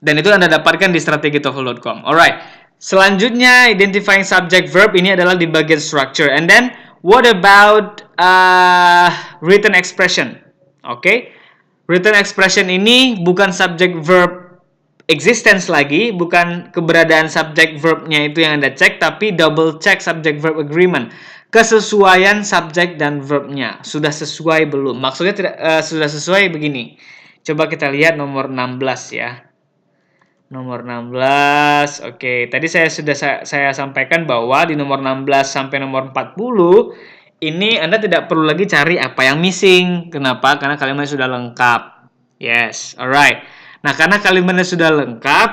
Dan itu Anda dapatkan di strategitoefl.com. Alright. Selanjutnya, identifying subject verb ini adalah di bagian structure. And then, what about written expression? Oke. Written expression ini bukan subject verb existence lagi, bukan keberadaan subject verbnya itu yang Anda cek, tapi double check subject verb agreement. Kesesuaian subject dan verbnya. Sudah sesuai belum? Maksudnya sudah sesuai begini. Coba kita lihat nomor 16 ya. Nomor 16. Oke, tadi saya sampaikan bahwa di nomor 16 sampai nomor 40 ini Anda tidak perlu lagi cari apa yang missing. Kenapa? Karena kalimatnya sudah lengkap. Yes, alright. Nah, karena kalimatnya sudah lengkap,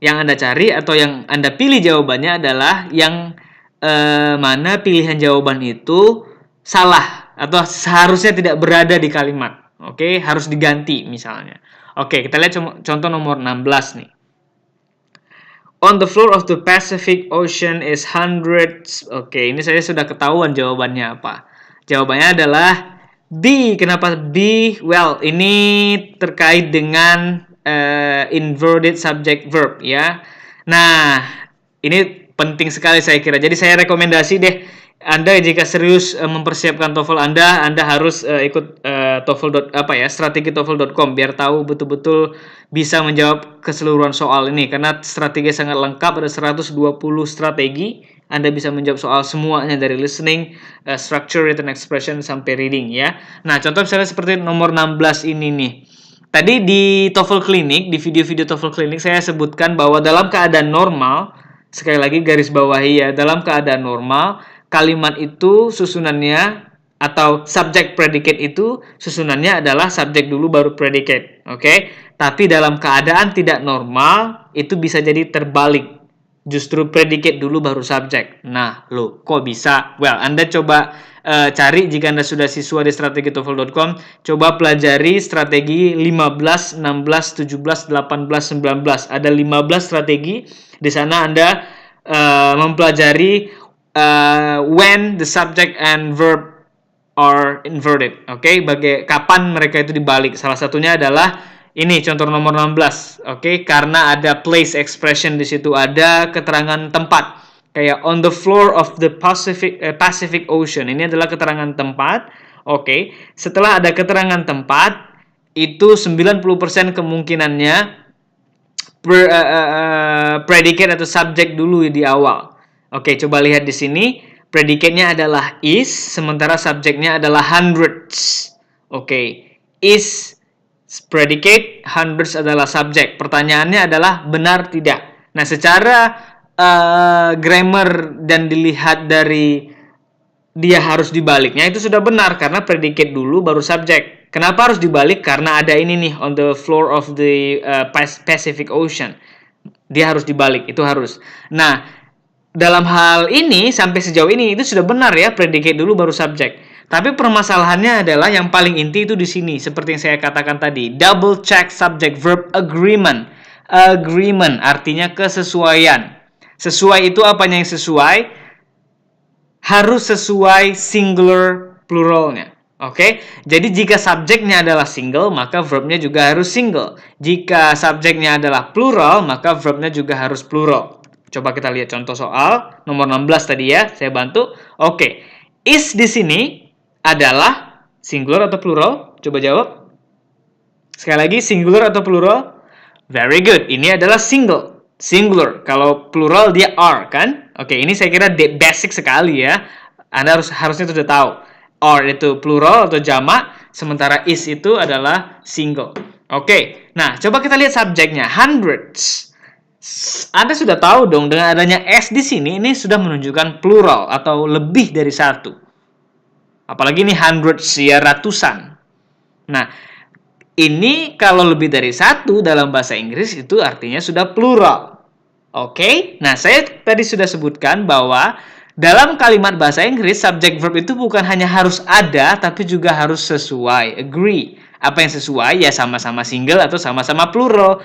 yang Anda cari atau yang Anda pilih jawabannya adalah yang mana pilihan jawaban itu salah atau seharusnya tidak berada di kalimat. Oke, harus diganti misalnya. Oke, kita lihat contoh nomor 16 nih. On the floor of the Pacific Ocean is hundreds. Oke, ini saya sudah ketahuan jawabannya apa. Jawabannya adalah B. Kenapa B? Well, ini terkait dengan inverted subject verb ya. Nah, ini penting sekali saya kira. Jadi saya rekomendasi deh, Anda jika serius mempersiapkan TOEFL Anda harus ikut strategi TOEFL.com biar tahu betul-betul bisa menjawab keseluruhan soal ini, karena strategi sangat lengkap, ada 120 strategi. Anda bisa menjawab soal semuanya dari listening, structure, written expression sampai reading ya. Nah, contoh misalnya seperti nomor 16 ini nih. Tadi di TOEFL Clinic, di video-video TOEFL Clinic saya sebutkan bahwa dalam keadaan normal, sekali lagi garis bawahi ya, dalam keadaan normal kalimat itu susunannya atau subject predicate itu susunannya adalah subjek dulu baru predicate. Oke? Tapi dalam keadaan tidak normal itu bisa jadi terbalik. Justru predicate dulu baru subjek. Nah, loh, kok bisa? Well, Anda coba cari jika Anda sudah siswa di strategitoefl.com, coba pelajari strategi 15, 16, 17, 18, 19. Ada 15 strategi. Di sana Anda mempelajari when the subject and verb are inverted. Oke, kapan mereka itu dibalik. Salah satunya adalah ini contoh nomor 16. Oke, karena ada place expression di situ, ada keterangan tempat. Kayak on the floor of the Pacific Ocean. Ini adalah keterangan tempat. Oke, setelah ada keterangan tempat, itu 90% kemungkinannya predicate atau subjek dulu di awal. Oke, coba lihat di sini. Predicate-nya adalah is, sementara subjeknya adalah hundreds. Oke, is predicate, hundreds adalah subjek. Pertanyaannya adalah benar tidak. Nah, secara grammar dan dilihat dari dia harus dibaliknya itu sudah benar karena predicate dulu baru subjek. Kenapa harus dibalik? Karena ada ini nih, on the floor of the Pacific Ocean. Dia harus dibalik, itu harus. Nah, dalam hal ini sampai sejauh ini itu sudah benar ya, predicate dulu baru subjek. Tapi permasalahannya adalah yang paling inti itu di sini, seperti yang saya katakan tadi, double check subject verb agreement. Agreement artinya kesesuaian. Sesuai itu apanya yang sesuai? Harus sesuai singular pluralnya. Oke, jadi jika subjeknya adalah single, maka verbnya juga harus single. Jika subjeknya adalah plural, maka verbnya juga harus plural. Coba kita lihat contoh soal nomor 16 tadi ya, saya bantu. Oke, is di sini adalah singular atau plural? Coba jawab. Sekali lagi, singular atau plural? Very good, ini adalah singular. Kalau plural dia are kan? Oke, ini saya kira basic sekali ya. Anda harusnya sudah tahu. Are itu plural atau jamak, sementara is itu adalah single. Oke, nah coba kita lihat subjeknya, hundreds. Anda sudah tahu dong, dengan adanya S di sini, ini sudah menunjukkan plural atau lebih dari satu. Apalagi ini hundreds ya, ratusan. Nah, ini kalau lebih dari satu dalam bahasa Inggris itu artinya sudah plural. Oke? Nah, saya tadi sudah sebutkan bahwa dalam kalimat bahasa Inggris, subject verb itu bukan hanya harus ada, tapi juga harus sesuai. Agree. Apa yang sesuai? Ya sama-sama single atau sama-sama plural.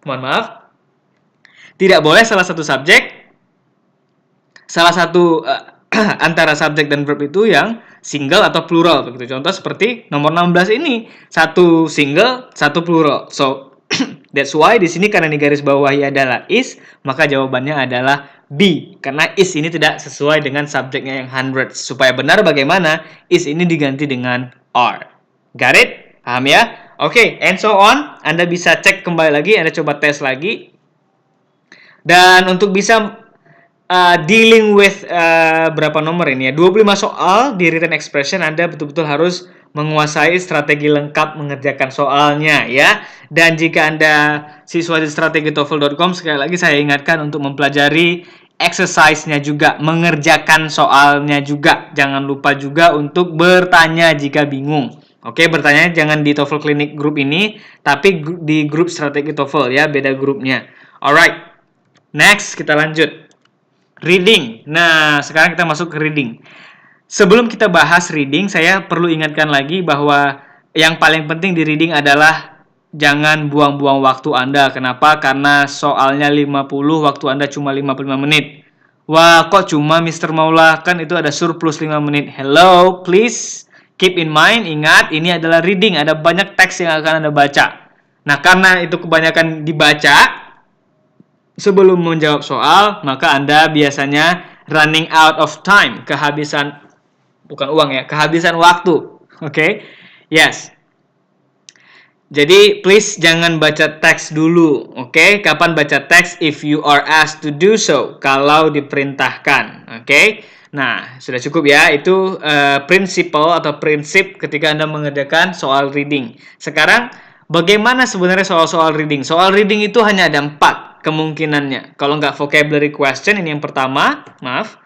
Mohon maaf. Tidak boleh salah satu subjek, salah satu antara subjek dan verb itu yang single atau plural. Begitu. Contoh seperti nomor 16 ini, satu single, satu plural. So, that's why di sini karena di garis bawahi adalah is, maka jawabannya adalah B. Karena is ini tidak sesuai dengan subjeknya yang hundreds. Supaya benar bagaimana, is ini diganti dengan are. Got it? Paham ya? Oke, and so on. Anda bisa cek kembali lagi, Anda coba tes lagi. Dan untuk bisa dealing with berapa nomor ini ya? 25 soal di written expression, Anda betul-betul harus menguasai strategi lengkap mengerjakan soalnya ya. Dan jika Anda siswa di strategitoefl.com, sekali lagi saya ingatkan untuk mempelajari exercise-nya juga, mengerjakan soalnya juga. Jangan lupa juga untuk bertanya jika bingung. Oke, bertanya jangan di TOEFL Clinic group ini, tapi di grup strategi TOEFL ya, beda grupnya. Alright, next kita lanjut. Reading. Nah, sekarang kita masuk ke reading. Sebelum kita bahas reading, saya perlu ingatkan lagi bahwa yang paling penting di reading adalah jangan buang-buang waktu Anda. Kenapa? Karena soalnya 50, waktu Anda cuma 55 menit. Wah, kok cuma Mr. Maula? Kan itu ada surplus 5 menit. Hello, please keep in mind, ingat, ini adalah reading. Ada banyak teks yang akan Anda baca. Nah, karena itu kebanyakan dibaca, sebelum menjawab soal, maka Anda biasanya running out of time, kehabisan, bukan uang ya, kehabisan waktu. Oke? Yes. Jadi, please jangan baca teks dulu. Oke? Kapan baca teks? If you are asked to do so. Kalau diperintahkan. Oke? Nah, sudah cukup ya. Itu prinsip ketika Anda mengerjakan soal reading. Sekarang, bagaimana sebenarnya soal-soal reading? Soal reading itu hanya ada 4 kemungkinannya. Kalau nggak vocabulary question, ini yang pertama, maaf.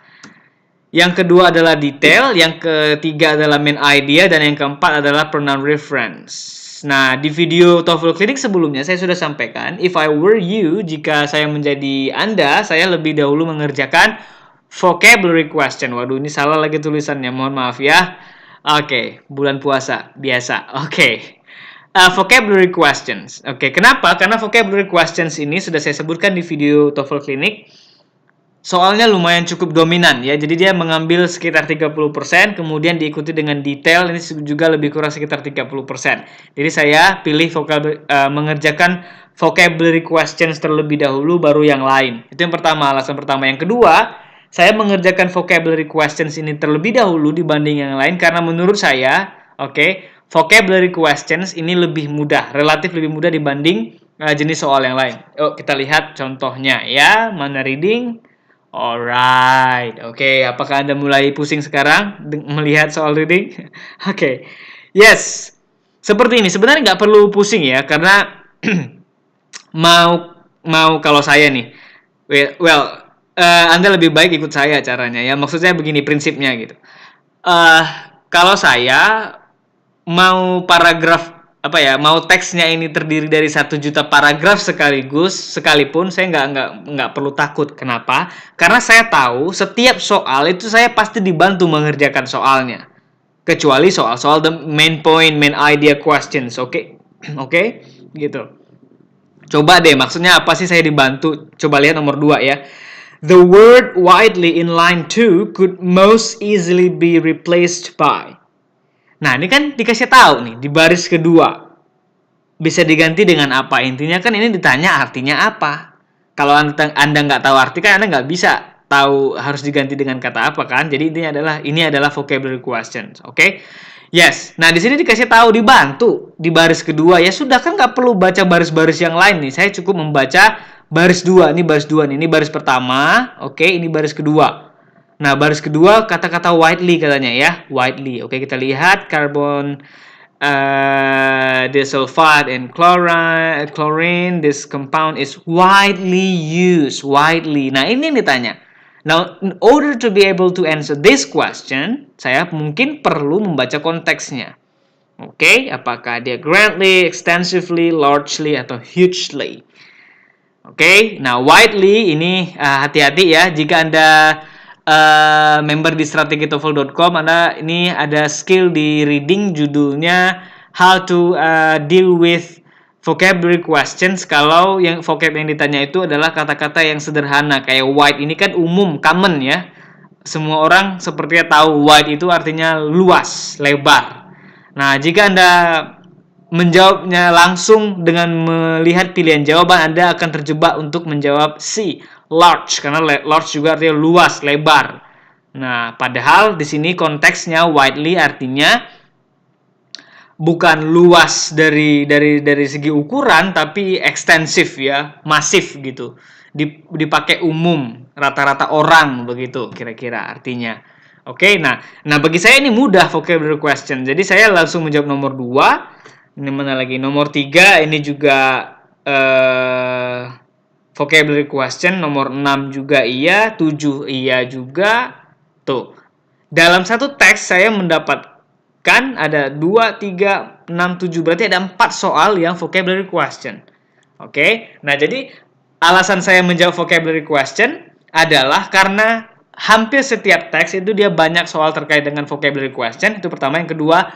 Yang kedua adalah detail, yang ketiga adalah main idea, dan yang keempat adalah pronoun reference. Nah, di video TOEFL Clinic sebelumnya saya sudah sampaikan, if I were you, jika saya menjadi Anda, saya lebih dahulu mengerjakan vocabulary question. Waduh, ini salah lagi tulisannya, mohon maaf ya. Oke, bulan puasa, biasa. Oke. Vocabulary questions. Oke, kenapa? Karena vocabulary questions ini sudah saya sebutkan di video TOEFL Clinic. Soalnya lumayan cukup dominan ya. Jadi dia mengambil sekitar 30%, kemudian diikuti dengan detail, ini juga lebih kurang sekitar 30%. Jadi saya pilih mengerjakan vocabulary questions terlebih dahulu, baru yang lain. Itu yang pertama, alasan pertama. Yang kedua, saya mengerjakan vocabulary questions ini terlebih dahulu dibanding yang lain karena menurut saya, vocabulary questions ini lebih mudah, relatif lebih mudah dibanding jenis soal yang lain. Yuk kita lihat contohnya ya. Mana reading? Alright, apakah Anda mulai pusing sekarang melihat soal reading? Yes, seperti ini. Sebenarnya nggak perlu pusing ya, karena mau kalau saya nih, Anda lebih baik ikut saya caranya ya. Maksudnya begini prinsipnya gitu. Kalau saya mau paragraf mau teksnya ini terdiri dari 1 juta paragraf sekalipun saya nggak perlu takut. Kenapa? Karena saya tahu setiap soal itu saya pasti dibantu mengerjakan soalnya, kecuali soal-soal the main point, main idea questions. Oke, gitu. Coba deh, maksudnya apa sih saya dibantu? Coba lihat nomor 2 ya. The word widely in line 2 could most easily be replaced by. Nah, ini kan dikasih tahu nih, di baris kedua. Bisa diganti dengan apa? Intinya kan ini ditanya artinya apa. Kalau Anda nggak tahu arti, kan Anda nggak bisa tahu harus diganti dengan kata apa kan. Jadi ini adalah vocabulary questions. Oke? Yes. Nah, di sini dikasih tahu dibantu di baris kedua. Ya sudah, kan nggak perlu baca baris-baris yang lain nih. Saya cukup membaca baris 2. Ini baris 2 nih. Ini baris pertama. Oke, ini baris kedua. Nah, baris kedua kata-kata widely katanya ya, widely. Oke, kita lihat carbon disulfide and chlorine. This compound is widely used. Widely. Nah, ini ditanya. Now, in order to be able to answer this question, saya mungkin perlu membaca konteksnya. Oke, apakah dia greatly, extensively, largely, atau hugely? Oke, nah widely ini hati-hati ya. Jika Anda member di strategitoefl.com, ini ada skill di reading judulnya How to Deal with Vocabulary Questions. Kalau yang vocab yang ditanya itu adalah kata-kata yang sederhana kayak wide, ini kan umum, common ya. Semua orang sepertinya tahu wide itu artinya luas, lebar. Nah, jika Anda menjawabnya langsung dengan melihat pilihan jawaban, Anda akan terjebak untuk menjawab C, large, karena large juga artinya luas, lebar. Nah, padahal di sini konteksnya widely artinya bukan luas dari segi ukuran, tapi ekstensif ya, masif gitu. Dipakai umum, rata-rata orang begitu kira-kira artinya. Oke, nah bagi saya ini mudah vocabulary question. Jadi saya langsung menjawab nomor 2. Ini mana lagi? Nomor 3 ini juga vocabulary question. Nomor 6 juga iya, 7 iya juga. Tuh. Dalam satu teks saya mendapatkan ada 2, 3, 6, 7. Berarti ada 4 soal yang vocabulary question. Oke. Nah, jadi alasan saya menjawab vocabulary question adalah karena hampir setiap teks itu dia banyak soal terkait dengan vocabulary question. Itu pertama. Yang kedua,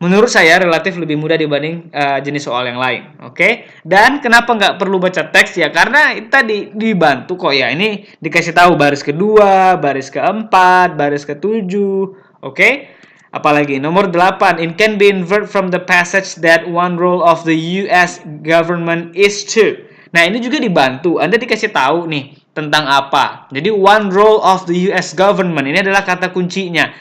menurut saya relatif lebih mudah dibanding jenis soal yang lain. Oke. Dan kenapa nggak perlu baca teks ya? Karena tadi dibantu kok ya. Ini dikasih tahu baris kedua, baris keempat, baris ketujuh. Oke. Apalagi nomor 8, it can be inferred from the passage that one role of the US government is to. Nah, ini juga dibantu. Anda dikasih tahu nih tentang apa. Jadi one role of the US government ini adalah kata kuncinya.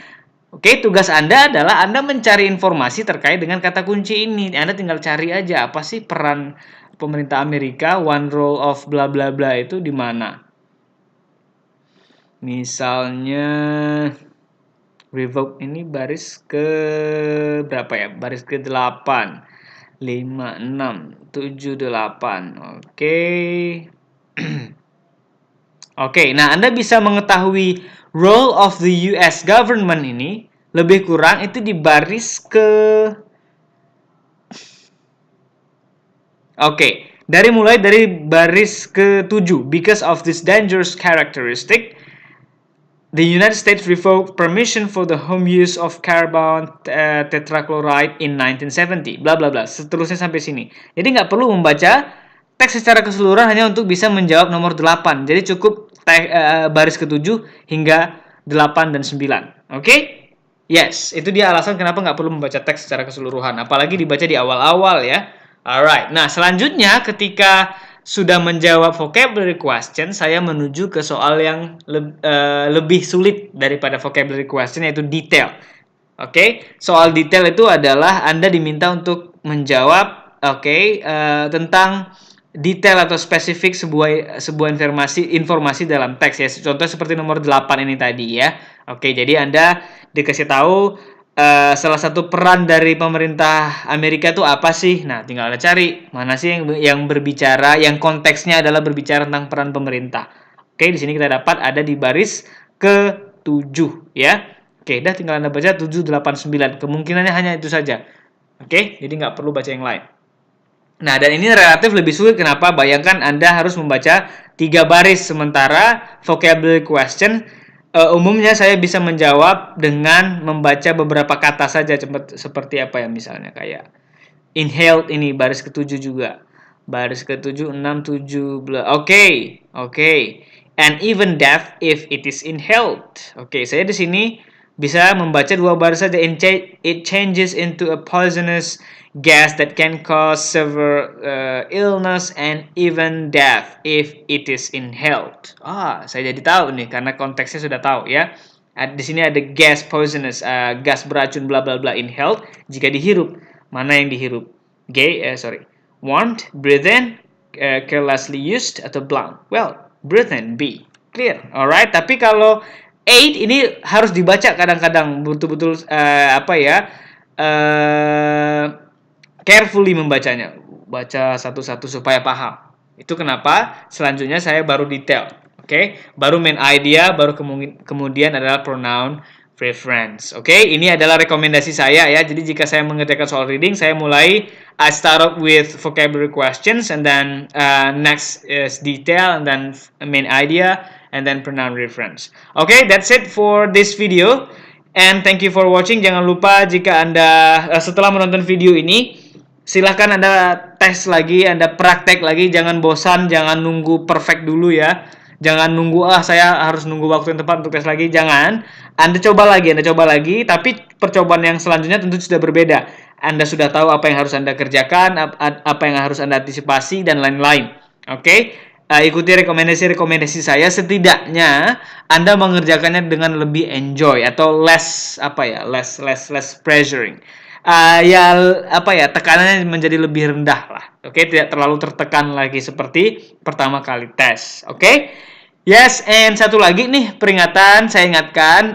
Oke, tugas Anda adalah Anda mencari informasi terkait dengan kata kunci ini. Anda tinggal cari aja apa sih peran pemerintah Amerika, one role of bla bla bla itu di mana. Misalnya revoke ini baris ke berapa ya? Baris ke 8. 5, 6, 7, 8. Oke. Oke, nah Anda bisa mengetahui role of the US government ini lebih kurang itu di baris ke... Oke, mulai dari baris ke-7. Because of this dangerous characteristic, the United States revoked permission for the home use of carbon tetrachloride in 1970. Bla bla bla. Seterusnya sampai sini. Jadi nggak perlu membaca teks secara keseluruhan hanya untuk bisa menjawab nomor 8. Jadi cukup baris ke-7 hingga 8 dan 9. Oke? Yes, itu dia alasan kenapa nggak perlu membaca teks secara keseluruhan. Apalagi dibaca di awal-awal ya. Alright, nah selanjutnya ketika sudah menjawab vocabulary question, saya menuju ke soal yang lebih sulit daripada vocabulary question, yaitu detail. Oke, soal detail itu adalah Anda diminta untuk menjawab tentang detail atau spesifik sebuah informasi dalam teks ya. Contoh seperti nomor 8 ini tadi ya. Oke, jadi Anda dikasih tahu salah satu peran dari pemerintah Amerika itu apa sih? Nah, tinggal Anda cari mana sih yang berbicara, yang konteksnya adalah berbicara tentang peran pemerintah. Oke, di sini kita dapat ada di baris ke-7 ya. Oke, dah tinggal Anda baca 7, 8, 9. Kemungkinannya hanya itu saja. Oke, jadi nggak perlu baca yang lain. Nah, dan ini relatif lebih sulit. Kenapa? Bayangkan Anda harus membaca 3 baris, sementara vocabulary question umumnya saya bisa menjawab dengan membaca beberapa kata saja, seperti apa ya, misalnya kayak inhaled ini baris ke-7 juga. Baris ke-7, 6, 7, Oke. And even death if it is inhaled. Oke, saya di sini bisa membaca 2 baris saja. It changes into a poisonous gas that can cause severe illness and even death if it is inhaled. Saya jadi tahu nih karena konteksnya sudah tahu ya. Di sini ada gas poisonous, gas beracun bla bla bla, inhaled jika dihirup. Mana yang dihirup? Warmed, breathe in, carelessly used atau blunt. Well, breathe in, B. Clear. Alright, tapi kalau 8 ini harus dibaca kadang-kadang betul-betul carefully membacanya, baca satu-satu supaya paham. Itu kenapa selanjutnya saya baru detail. Oke, baru main idea, baru kemudian adalah pronoun preference. Oke, ini adalah rekomendasi saya ya. Jadi jika saya mengerjakan soal reading, saya mulai I start up with vocabulary questions, and then next is detail, and then main idea, and then pronoun reference. Okay, that's it for this video. And thank you for watching. Jangan lupa jika Anda setelah menonton video ini, silahkan Anda tes lagi, Anda praktek lagi. Jangan bosan, jangan nunggu perfect dulu ya. Jangan nunggu, saya harus nunggu waktu yang tepat untuk tes lagi. Jangan. Anda coba lagi. Tapi percobaan yang selanjutnya tentu sudah berbeda. Anda sudah tahu apa yang harus Anda kerjakan, apa yang harus Anda antisipasi, dan lain-lain. Oke? Ikuti rekomendasi saya. Setidaknya Anda mengerjakannya dengan lebih enjoy atau less pressuring. Tekanannya menjadi lebih rendah lah. Oke, tidak terlalu tertekan lagi seperti pertama kali tes. Oke? Yes, and satu lagi nih peringatan, saya ingatkan,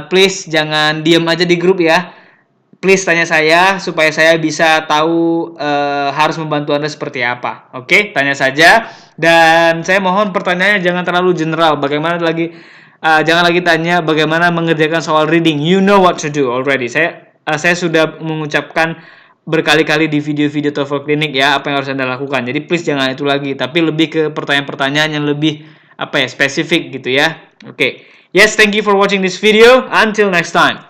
please jangan diem aja di grup ya. Please tanya saya supaya saya bisa tahu harus membantu Anda seperti apa. Oke, tanya saja. Dan saya mohon pertanyaannya jangan terlalu general. Jangan lagi tanya bagaimana mengerjakan soal reading. You know what to do already. Saya sudah mengucapkan berkali-kali di video-video TOEFL Clinic ya apa yang harus Anda lakukan. Jadi please jangan itu lagi, tapi lebih ke pertanyaan-pertanyaan yang lebih spesifik gitu ya. Oke. Yes, thank you for watching this video. Until next time.